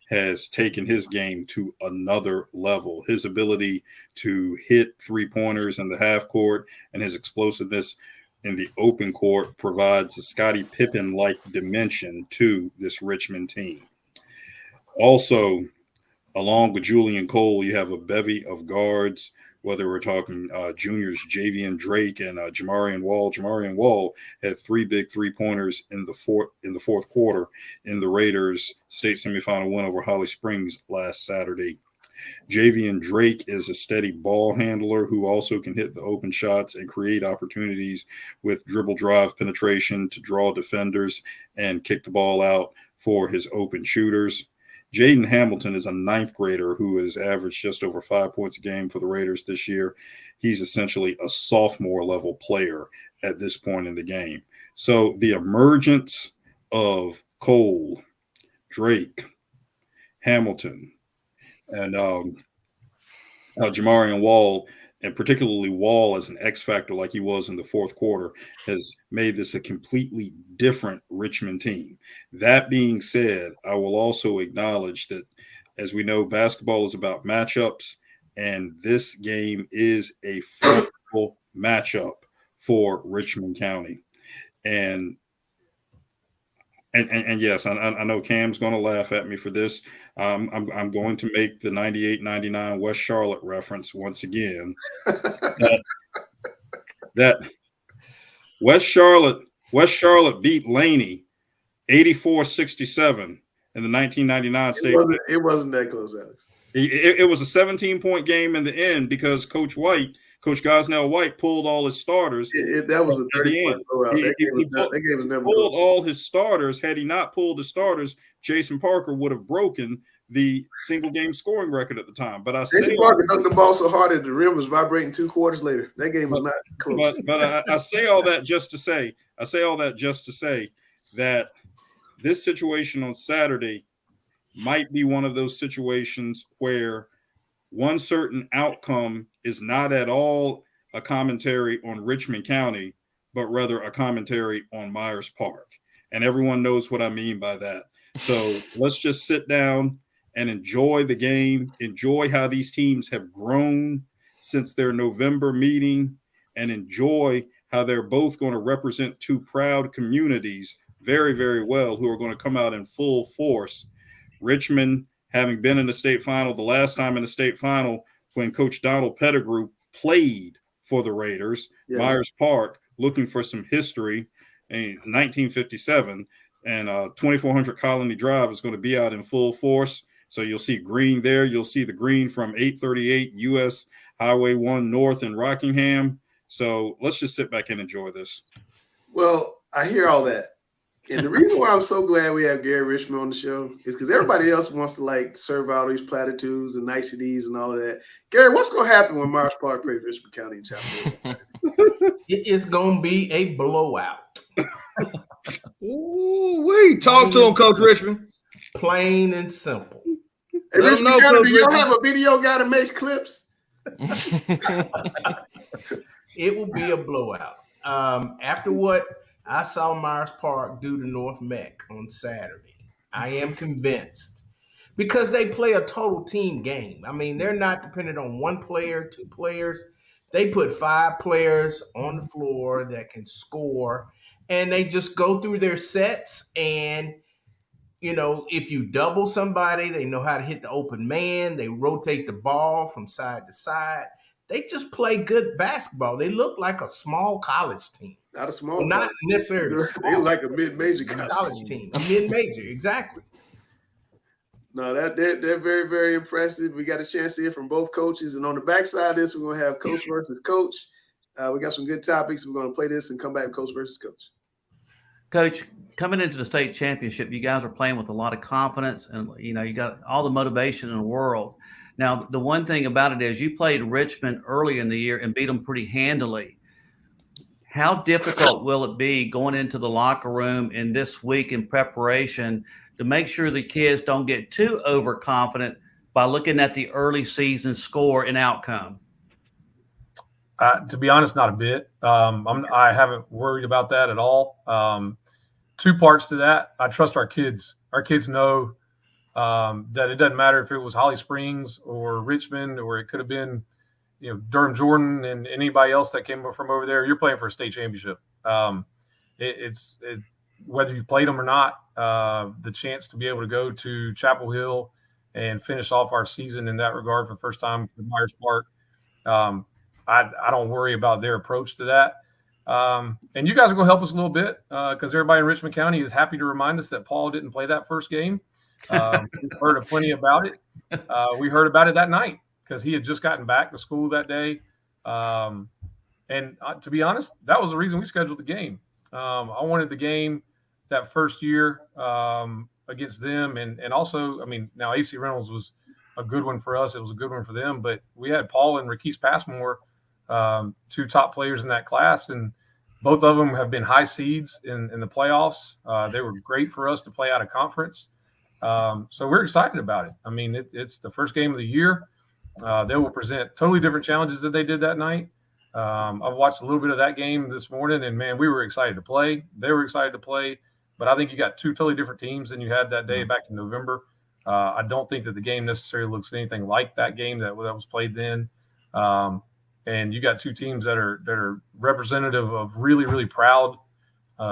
has taken his game to another level. His ability to hit three-pointers in the half court and his explosiveness in the open court provides a Scottie Pippen-like dimension to this Richmond team. Also, along with Julian Cole, you have a bevy of guards, whether we're talking juniors, Javian Drake and Jamarian Wall. Jamarian Wall had 3 big three-pointers in the fourth quarter in the Raiders' state semifinal win over Holly Springs last Saturday. Javian Drake is a steady ball handler who also can hit the open shots and create opportunities with dribble drive penetration to draw defenders and kick the ball out for his open shooters. Jaden Hamilton is a 9th grader who has averaged just over 5 points a game for the Raiders this year. He's essentially a sophomore level player at this point in the game. So the emergence of Cole, Drake, Hamilton, and Jamarian Wall, and particularly Wall as an X factor like he was in the fourth quarter, has made this a completely different Richmond team. That being said, I will also acknowledge that, as we know, basketball is about matchups, and this game is a fruitful matchup for Richmond County. And yes, I know Cam's going to laugh at me for this. I'm going to make the 98-99 West Charlotte reference once again. that West Charlotte beat Laney 84-67 in the 1999 state. It wasn't that close, Alex. It was a 17-point game in the end because Coach Gosnell White pulled all his starters. That was a 30-point blowout. That game was never pulled all his starters. Had he not pulled his starters, Jason Parker would have broken the single game scoring record at the time. But Jason Parker dunked the ball so hard that the rim was vibrating 2 quarters later. That game was not close. But I say all that just to say that this situation on Saturday might be one of those situations where one certain outcome is not at all a commentary on Richmond County, but rather a commentary on Myers Park. And everyone knows what I mean by that. So let's just sit down and enjoy the game, enjoy how these teams have grown since their November meeting, and enjoy how they're both going to represent 2 proud communities very, very well, who are going to come out in full force Richmond, having been in the state final, the last time in the state final when Coach Donald Pettigrew played for the Raiders, Yes. Myers Park, looking for some history in 1957, and 2400 Colony Drive is going to be out in full force. So you'll see green there. You'll see the green from 838 US Highway 1 North in Rockingham. So let's just sit back and enjoy this. Well, I hear all that. And the reason why I'm so glad we have Gary Richmond on the show is because everybody else wants to like serve out these platitudes and niceties and all of that. Gary, what's going to happen when Myers Park plays Richmond County and Chapel Hill? It is going to be a blowout. Ooh, wait, talk to him, Coach Richmond. Plain and simple. Hey, Let him know, County, Coach do y'all Richmond. have a video guy that makes clips? It will be a blowout. After what I saw Myers Park do to North Meck on Saturday, I am convinced because they play a total team game. I mean, they're not dependent on one player, two players. They put 5 players on the floor that can score, and they just go through their sets. And, you know, if you double somebody, they know how to hit the open man. They rotate the ball from side to side. They just play good basketball. They look like a small college team. Not a small Well, not college. necessarily They small. like a mid-major College team. A mid-major, exactly. No, they're very, very impressive. We got a chance to hear from both coaches. And on the backside of this, we're going to have coach versus coach. We got some good topics. We're going to play this and come back coach versus coach. Coach, coming into the state championship, you guys are playing with a lot of confidence, and you know you got all the motivation in the world. Now, the one thing about it is you played Richmond early in the year and beat them pretty handily. How difficult will it be going into the locker room in this week in preparation to make sure the kids don't get too overconfident by looking at the early season score and outcome? To be honest, not a bit. I haven't worried about that at all. 2 parts to that. I trust our kids. Our kids know that it doesn't matter if it was Holly Springs or Richmond, or it could have been, you know, Durham Jordan and anybody else that came from over there. You're playing for a state championship. It's whether you played them or not, the chance to be able to go to Chapel Hill and finish off our season in that regard for the first time for Myers Park. I don't worry about their approach to that. And you guys are going to help us a little bit because everybody in Richmond County is happy to remind us that Paul didn't play that first game. We've heard plenty about it. We heard about it that night because he had just gotten back to school that day. And to be honest, that was the reason we scheduled the game. I wanted the game that first year against them. And also, I mean, now AC Reynolds was a good one for us. It was a good one for them. But we had Paul and Raquise Passmore, 2 top players in that class. And both of them have been high seeds in the playoffs. They were great for us to play out of conference. So we're excited about it. I mean, it's the first game of the year. They will present totally different challenges than they did that night. I've watched a little bit of that game this morning, and man, we were excited to play. They were excited to play, but I think you got 2 totally different teams than you had that day back in November. I don't think that the game necessarily looks anything like that game that was played then. And you got 2 teams that are representative of really, really proud,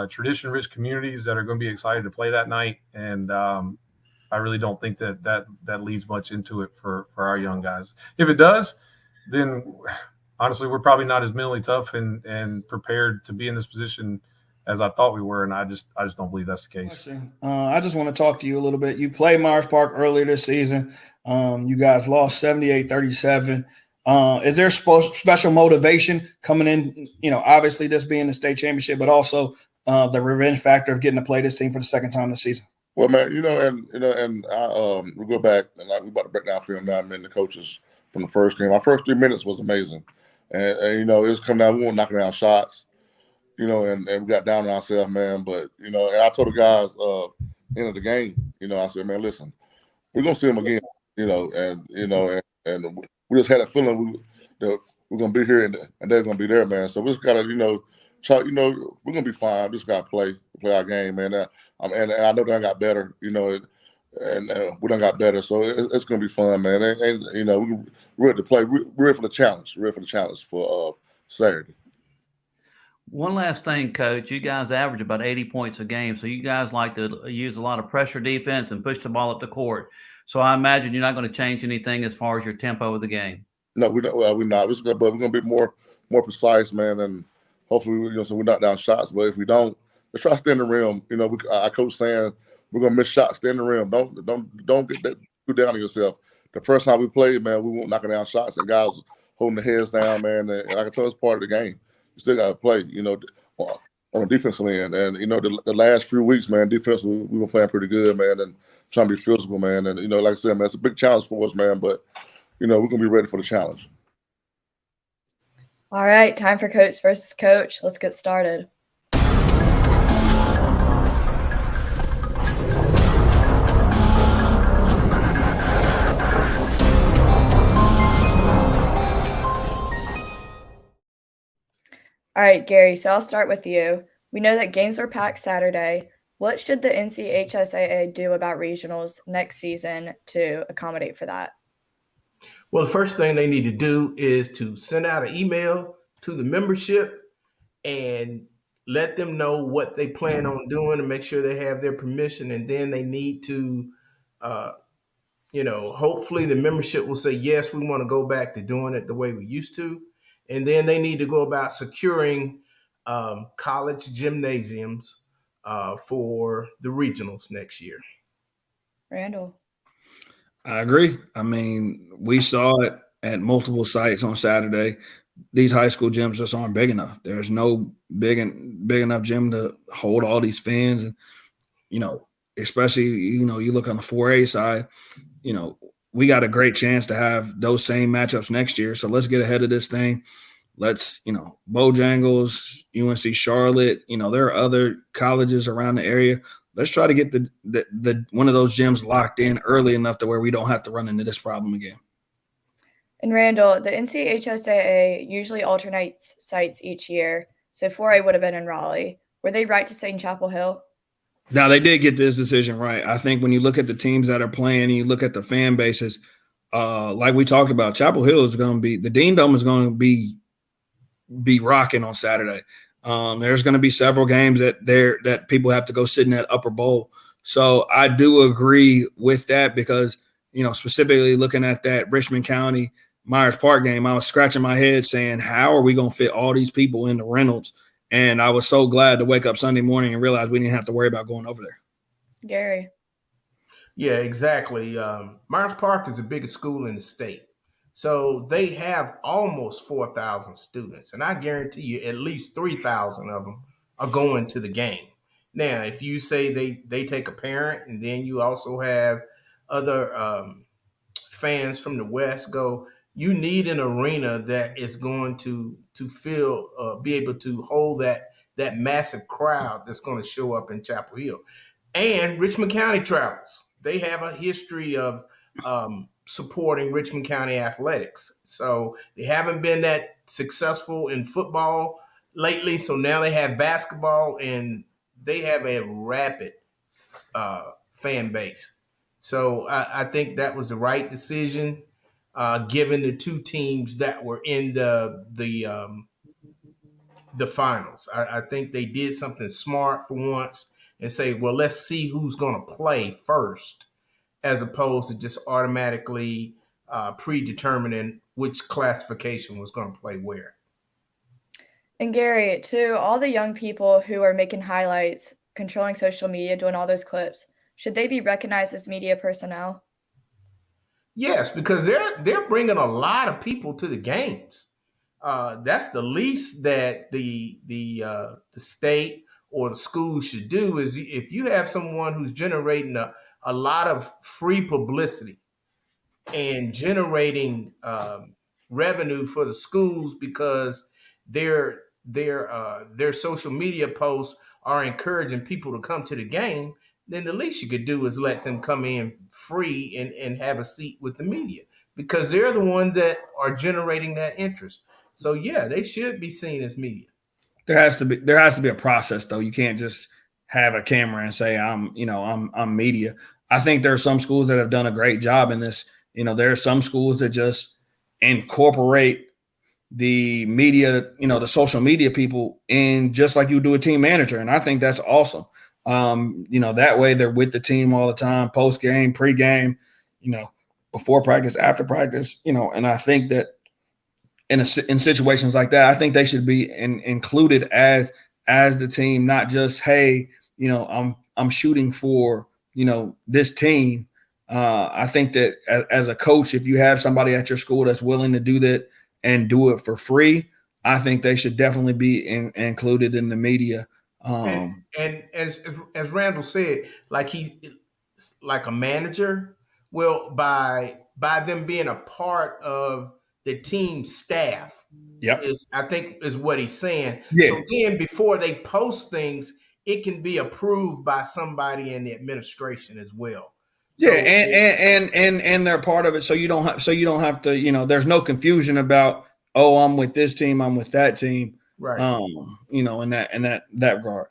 tradition-rich communities that are going to be excited to play that night. And I really don't think that leads much into it for our young guys. If it does, then honestly, we're probably not as mentally tough and prepared to be in this position as I thought we were, and I just don't believe that's the case. I just want to talk to you a little bit. You played Myers Park earlier this season. You guys lost 78-37. Is there special motivation coming in, you know, obviously this being the state championship, but also the revenge factor of getting to play this team for the second time this season? Well, man, we go back and we about to break down film now. The coaches from the first game. Our first 3 minutes was amazing, and it was coming down. We weren't knocking down shots, and we got down on ourselves, man. But and I told the guys end of the game, I said, man, listen, we're gonna see them again, and we just had a feeling that we're gonna be here and they're gonna be there, man. So we just gotta, try, we're gonna be fine. We just gotta play our game, man. And I know they got better, and we done got better. So it's gonna be fun, man. And we're ready to play. We're ready for the challenge. We're ready for the challenge for Saturday. One last thing, Coach. You guys average about 80 points a game, so you guys like to use a lot of pressure defense and push the ball up the court. So I imagine you're not going to change anything as far as your tempo of the game. No, we don't. Well, we're not. But we're gonna be more precise, man, and hopefully, so we knock down shots. But if we don't, let's try to stay in the rim. Our coach saying we're gonna miss shots, stay in the rim. Don't get that too down on yourself. The first time we played, man, we weren't knocking down shots, and guys holding their heads down, man. And I can tell it's part of the game. You still got to play, on the defensive end. And the last few weeks, man, defensively we were playing pretty good, man, and trying to be physical, man. And like I said, man, it's a big challenge for us, man. But we're gonna be ready for the challenge. All right, time for coach versus coach. Let's get started. All right, Gary, so I'll start with you. We know that games are packed Saturday. What should the NCHSAA do about regionals next season to accommodate for that? Well, the first thing they need to do is to send out an email to the membership and let them know what they plan on doing and make sure they have their permission. And then they need to, hopefully the membership will say, yes, we want to go back to doing it the way we used to. And then they need to go about securing college gymnasiums for the regionals next year. Randall. I agree. I mean, we saw it at multiple sites on Saturday. These high school gyms just aren't big enough. There's no big enough gym to hold all these fans. And, especially, you look on the 4A side, we got a great chance to have those same matchups next year. So let's get ahead of this thing. Let's, Bojangles, UNC Charlotte, there are other colleges around the area. Let's try to get the one of those gyms locked in early enough to where we don't have to run into this problem again. And Randall, the NCHSAA usually alternates sites each year. So 4A would have been in Raleigh. Were they right to stay in Chapel Hill? Now, they did get this decision right. I think when you look at the teams that are playing and you look at the fan bases, like we talked about, Chapel Hill is going to be – the Dean Dome is going to be rocking on Saturday. There's going to be several games that people have to go sit in that upper bowl. So I do agree with that because, specifically looking at that Richmond County Myers Park game, I was scratching my head saying, how are we going to fit all these people into Reynolds? And I was so glad to wake up Sunday morning and realize we didn't have to worry about going over there. Gary. Yeah, exactly. Myers Park is the biggest school in the state. So they have almost 4,000 students. And I guarantee you at least 3,000 of them are going to the game. Now, if you say they take a parent and then you also have other fans from the West go, you need an arena that is going to fill, be able to hold that massive crowd that's going to show up in Chapel Hill. And Richmond County travels. They have a history of supporting Richmond County athletics. So they haven't been that successful in football lately. So now they have basketball and they have a rapid fan base. So I think that was the right decision, given the two teams that were in the finals. I think they did something smart for once and say, well, let's see who's going to play first, as opposed to just automatically predetermining which classification was going to play where. And Gary, to all the young people who are making highlights, controlling social media, doing all those clips, should they be recognized as media personnel? Yes, because they're bringing a lot of people to the games. That's the least that the state or the school should do is if you have someone who's generating a lot of free publicity and generating revenue for the schools because their social media posts are encouraging people to come to the game, then the least you could do is let them come in free and have a seat with the media because they're the ones that are generating that interest. So yeah, they should be seen as media. There has to be a process though. You can't just have a camera and say I'm media. I think there are some schools that have done a great job in this. There are some schools that just incorporate the media, the social media people in just like you do a team manager. And I think that's awesome. That way they're with the team all the time, post game, pre game, before practice, after practice, and I think that in situations like that, I think they should be included as the team, not just, hey, I'm shooting for, this team. I think that as a coach, if you have somebody at your school that's willing to do that and do it for free, I think they should definitely be included in the media. And as Randall said, like like a manager. Well, by them being a part of the team staff, I think is what he's saying. Yeah. So then before they post things, it can be approved by somebody in the administration as well. So, and they're part of it, so you don't have to, there's no confusion about, oh, I'm with this team, I'm with that team, right? In that regard.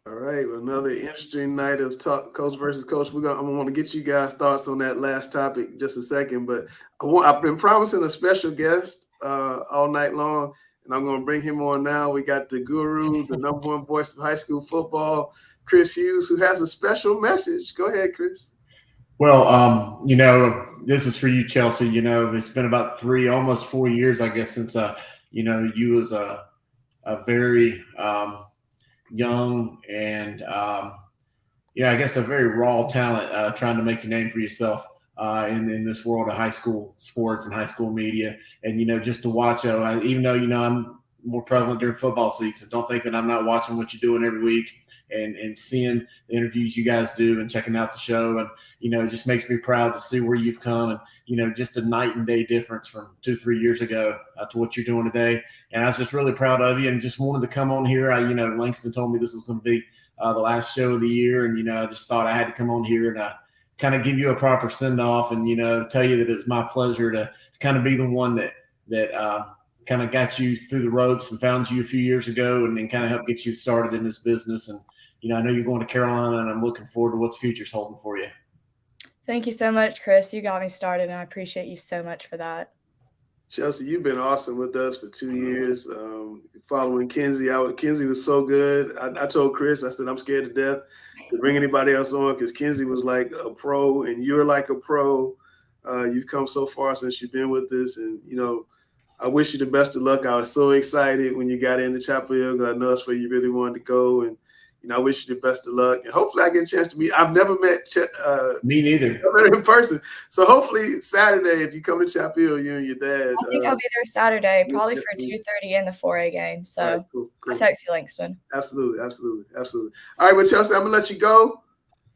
All right, well, another interesting night of talk, coach versus coach. I'm gonna want to get you guys' thoughts on that last topic in just a second, but I've been promising a special guest all night long, and I'm gonna bring him on now. We got the guru, the #1 voice of high school football, Chris Hughes, who has a special message. Go ahead, Chris. Well, this is for you, Chelsea. It's been about almost 4 years, I guess, since you was a very young and I guess a very raw talent trying to make a name for yourself in this world of high school sports and high school media. And just to watch, even though I'm more prevalent during football season, don't think that I'm not watching what you're doing every week and seeing the interviews you guys do and checking out the show. And it just makes me proud to see where you've come, and just a night and day difference from 2-3 years ago to what you're doing today. And I was just really proud of you and just wanted to come on here. Langston told me this was going to be the last show of the year. And, I just thought I had to come on here and kind of give you a proper send off and, tell you that it's my pleasure to kind of be the one that kind of got you through the ropes and found you a few years ago and then kind of helped get you started in this business. And, I know you're going to Carolina, and I'm looking forward to what the future's holding for you. Thank you so much, Chris. You got me started, and I appreciate you so much for that. Chelsea, you've been awesome with us for 2 years. Following Kenzie, Kenzie was so good. I told Chris, I said, I'm scared to death to bring anybody else on because Kenzie was like a pro, and you're like a pro. You've come so far since you've been with us, and I wish you the best of luck. I was so excited when you got into Chapel Hill because I know that's where you really wanted to go, and I wish you the best of luck, and hopefully I get a chance to meet. I've never met me neither in person, so hopefully Saturday, if you come to Chapel Hill, you and your dad. I think I'll be there Saturday, probably for 2:30 in the 4A game. So right, cool. I'll text you, Langston. Absolutely. All right, well, Chelsea, I'm gonna let you go.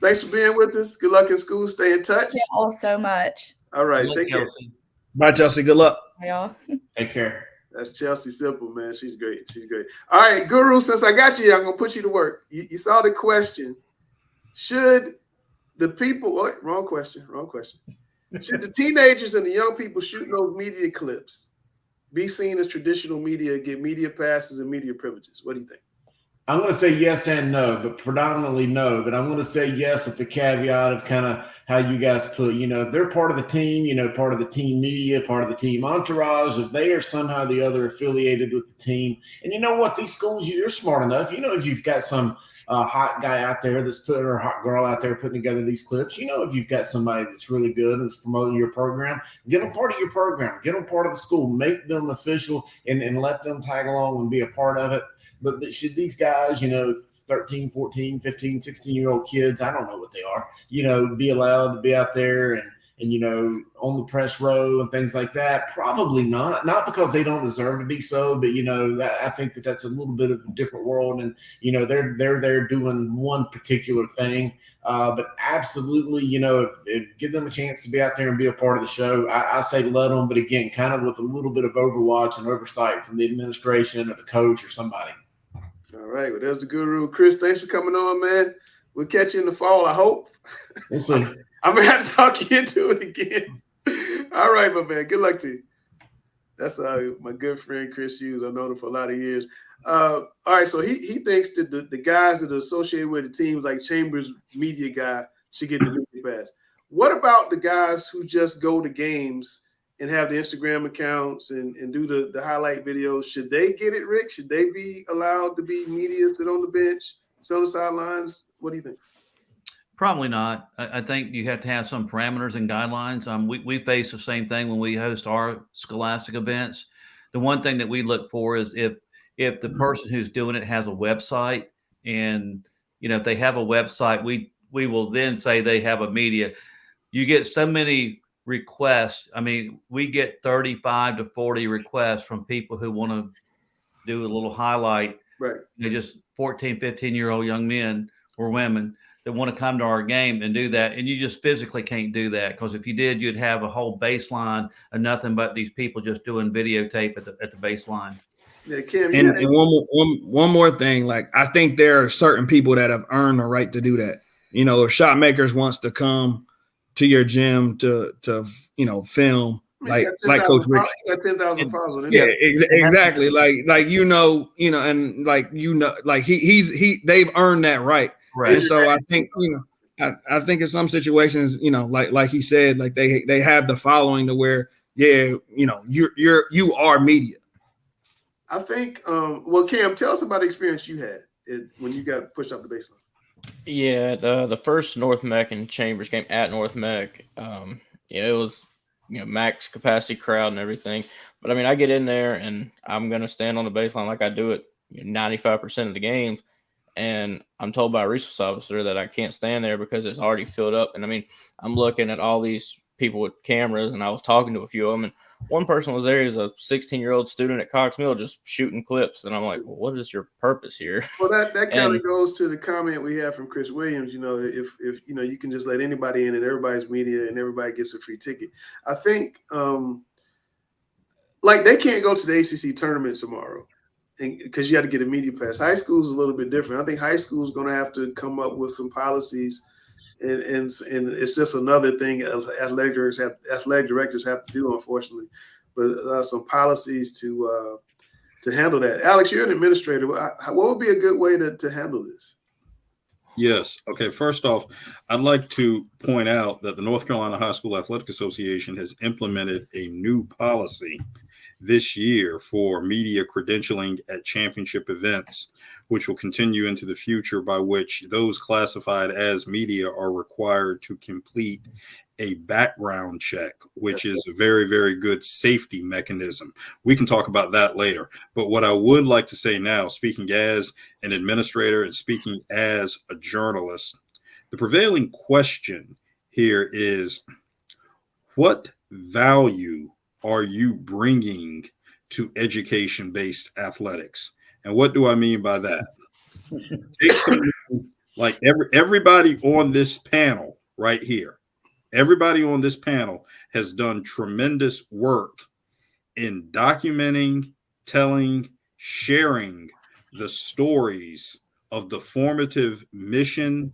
Thanks for being with us. Good luck in school. Stay in touch. Thank you all so much. All right, take care. Bye, Chelsea. Good luck. Bye, y'all. Take care. That's Chelsea Simple, man. She's great. All right, Guru, since I got you, I'm going to put you to work. You saw the question. Should the people – wrong question. Should the teenagers and the young people shooting those media clips be seen as traditional media, get media passes and media privileges? What do you think? I'm going to say yes and no, but predominantly no. But I'm going to say yes with the caveat of kind of how you guys put, if they're part of the team, part of the team media, part of the team entourage, if they are somehow or the other affiliated with the team. And you know what? These schools, you're smart enough. If you've got some hot guy out there or hot girl out there putting together these clips, if you've got somebody that's really good and that's promoting your program, get them part of your program, get them part of the school, make them official and let them tag along and be a part of it. But should these guys, 13, 14, 15, 16-year-old kids, I don't know what they are, be allowed to be out there and on the press row and things like that? Probably not. Not because they don't deserve to be so, but, I think that's a little bit of a different world. And, they're there doing one particular thing. But absolutely, if give them a chance to be out there and be a part of the show, I say let them, but again, kind of with a little bit of overwatch and oversight from the administration or the coach or somebody. All right, well, there's the Guru. Chris, thanks for coming on, man. We'll catch you in the fall, I hope. We'll see. I'm going to have to talk you into it again. All right, my man. Good luck to you. That's my good friend, Chris Hughes. I've known him for a lot of years. All right, so he thinks that the guys that are associated with the teams, like Chambers, media guy, should get the media pass. What about the guys who just go to games and have the Instagram accounts and do the highlight videos, should they get it, Rick? Should they be allowed to be media, sit on the bench, sit on the sidelines? What do you think? Probably not. I think you have to have some parameters and guidelines. We face the same thing when we host our scholastic events. The one thing that we look for is if the person who's doing it has a website, and if they have a website, we will then say they have a media. You get so many requests. I mean, we get 35 to 40 requests from people who want to do a little highlight. Right. Just 14, 15-year-old young men or women that want to come to our game and do that. And you just physically can't do that, because if you did, you'd have a whole baseline of nothing but these people just doing videotape at the baseline. Yeah, Kim, and one more thing, like, I think there are certain people that have earned the right to do that. If Shot Makers wants to come to your gym to film, like Coach Rick, got 10,000 followers on yeah, exactly. Like they've earned that right. Right. And so I think, I think in some situations, like he said, like they have the following to where, you are media. I think, well, Cam, tell us about the experience you had when you got pushed up the baseline. Yeah, the first North Mech and Chambers game at North Mech, it was, max capacity crowd and everything. But I mean, I get in there and I'm going to stand on the baseline like I do it 95% of the games. And I'm told by a resource officer that I can't stand there because it's already filled up. And I mean, I'm looking at all these people with cameras, and I was talking to a few of them, and one person was there. He's a 16-year-old student at Cox Mill just shooting clips. And I'm like, well, what is your purpose here? Well, that kind of goes to the comment we have from Chris Williams. If you can just let anybody in and everybody's media and everybody gets a free ticket. I think like they can't go to the ACC tournament tomorrow because you have to get a media pass. High school is a little bit different. I think high school is going to have to come up with some policies, and it's just another thing athletic directors have to do, unfortunately. But some policies to handle that. Alex, you're an administrator. What would be a good way to handle this? Yes. Okay. First off, I'd like to point out that the North Carolina High School Athletic Association has implemented a new policy this year for media credentialing at championship events, which will continue into the future, by which those classified as media are required to complete a background check, which is a very, very good safety mechanism. We can talk about that later. But what I would like to say now, speaking as an administrator and speaking as a journalist, the prevailing question here is, what value are you bringing to education-based athletics? And what do I mean by that? Take someone like everybody on this panel right here. Everybody on this panel has done tremendous work in documenting, telling, sharing the stories of the formative mission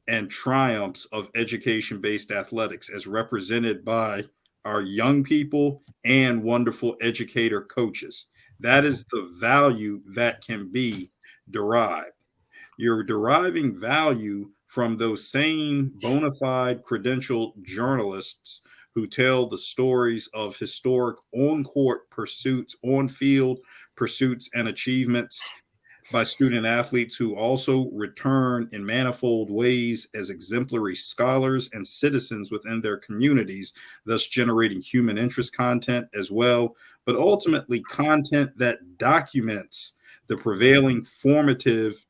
and triumphs of education-based athletics as represented by our young people and wonderful educator coaches. That is the value that can be derived. You're deriving value from those same bona fide credentialed journalists who tell the stories of historic on-court pursuits, on-field pursuits and achievements by student athletes who also return in manifold ways as exemplary scholars and citizens within their communities, thus generating human interest content as well, but ultimately content that documents the prevailing formative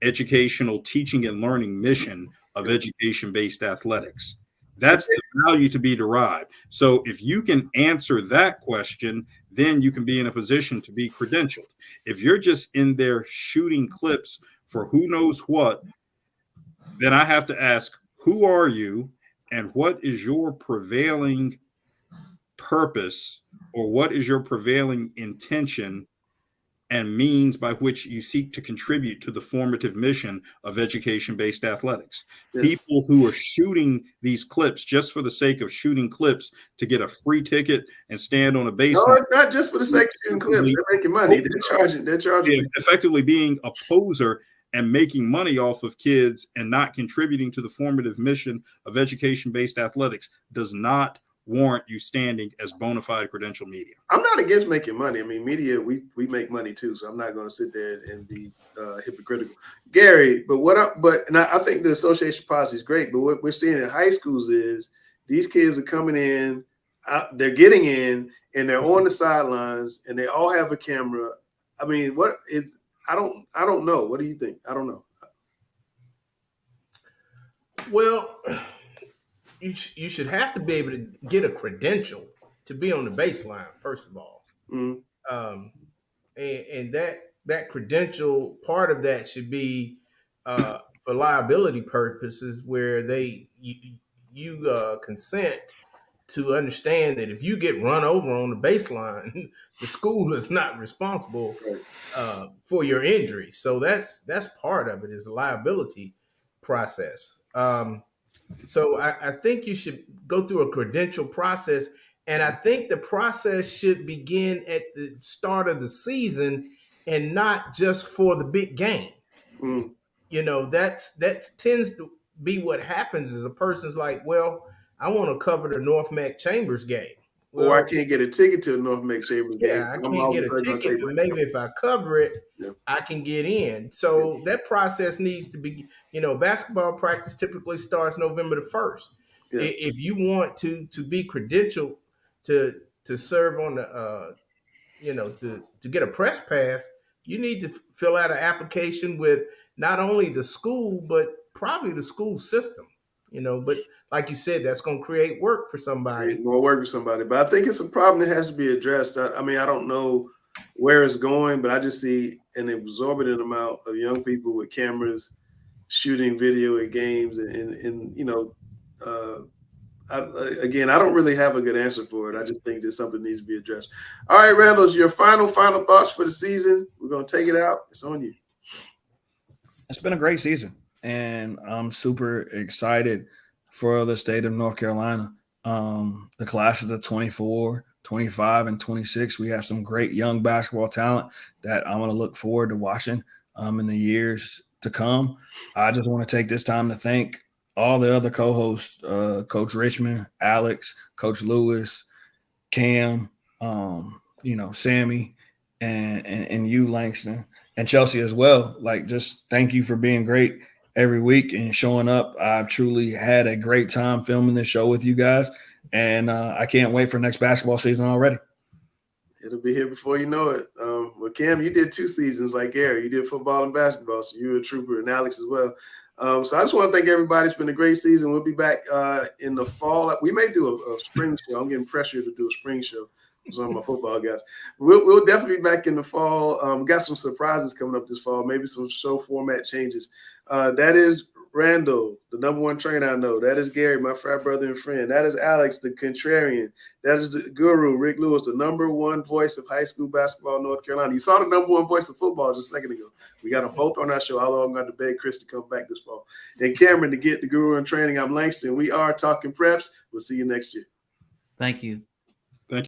educational teaching and learning mission of education-based athletics. That's the value to be derived. So if you can answer that question, then you can be in a position to be credentialed. If you're just in there shooting clips for who knows what, then I have to ask, who are you and what is your prevailing purpose, or what is your prevailing intention and means by which you seek to contribute to the formative mission of education-based athletics? Yeah. People who are shooting these clips just for the sake of shooting clips to get a free ticket and stand on a baseline. No, it's not just for the sake of shooting clips. They're making money. They're charging. Effectively being a poser and making money off of kids and not contributing to the formative mission of education-based athletics does not warrant you standing as bona fide credential media. I'm not against making money. I mean, media, we make money too, so I'm not going to sit there and be hypocritical, Gary. But I think the association policy is great. But what we're seeing in high schools is these kids are coming in, they're getting in, and they're on the sidelines, and they all have a camera. I mean, I don't know. What do you think? I don't know. Well, you should have to be able to get a credential to be on the baseline, first of all. Mm-hmm. And that credential, part of that should be for liability purposes, where you consent to understand that if you get run over on the baseline, the school is not responsible for your injury. So that's part of it, is the liability process. So I think you should go through a credential process, and I think the process should begin at the start of the season and not just for the big game. Mm. You know, that tends to be what happens. Is a person's like, well, I want to cover the North Mac Chambers game. Well, or I can't get a ticket to the North Mac Chambers game. Yeah, I can't get a ticket, but maybe if I cover it, I can get in. So that process needs to be, basketball practice typically starts November the 1st. Yeah. If you want to be credentialed to serve on the, to get a press pass, you need to fill out an application with not only the school, but probably the school system. But like you said, that's going to create work for somebody. More work for somebody. But I think it's a problem that has to be addressed. I mean, I don't know where it's going, but I just see an exorbitant amount of young people with cameras shooting video at games. Again, I don't really have a good answer for it. I just think that something needs to be addressed. All right, Randall, your final thoughts for the season. We're going to take it out. It's on you. It's been a great season, and I'm super excited for the state of North Carolina. The classes of 24, 25, and 26, we have some great young basketball talent that I'm going to look forward to watching in the years to come. I just want to take this time to thank all the other co-hosts, Coach Richmond, Alex, Coach Lewis, Cam, Sammy, and you, Langston, and Chelsea as well. Like, just thank you for being great every week and showing up. I've truly had a great time filming this show with you guys, and I can't wait for next basketball season already. It'll be here before you know it. Well, Cam, you did 2 seasons like Gary. You did football and basketball, so you're a trooper, and Alex as well. So I just want to thank everybody. It's been a great season. We'll be back in the fall. We may do a spring show. I'm getting pressure to do a spring show. Some of my football guys. We'll definitely be back in the fall. We got some surprises coming up this fall, maybe some show format changes. That is Randall, the #1 trainer I know. That is Gary, my frat brother and friend. That is Alex, the contrarian. That is the guru, Rick Lewis, the #1 voice of high school basketball in North Carolina. You saw the #1 voice of football just a second ago. We got them both on our show. I'm going to beg Chris to come back this fall. And Cameron to get the guru in training. I'm Langston. We are Talking Preps. We'll see you next year. Thank you.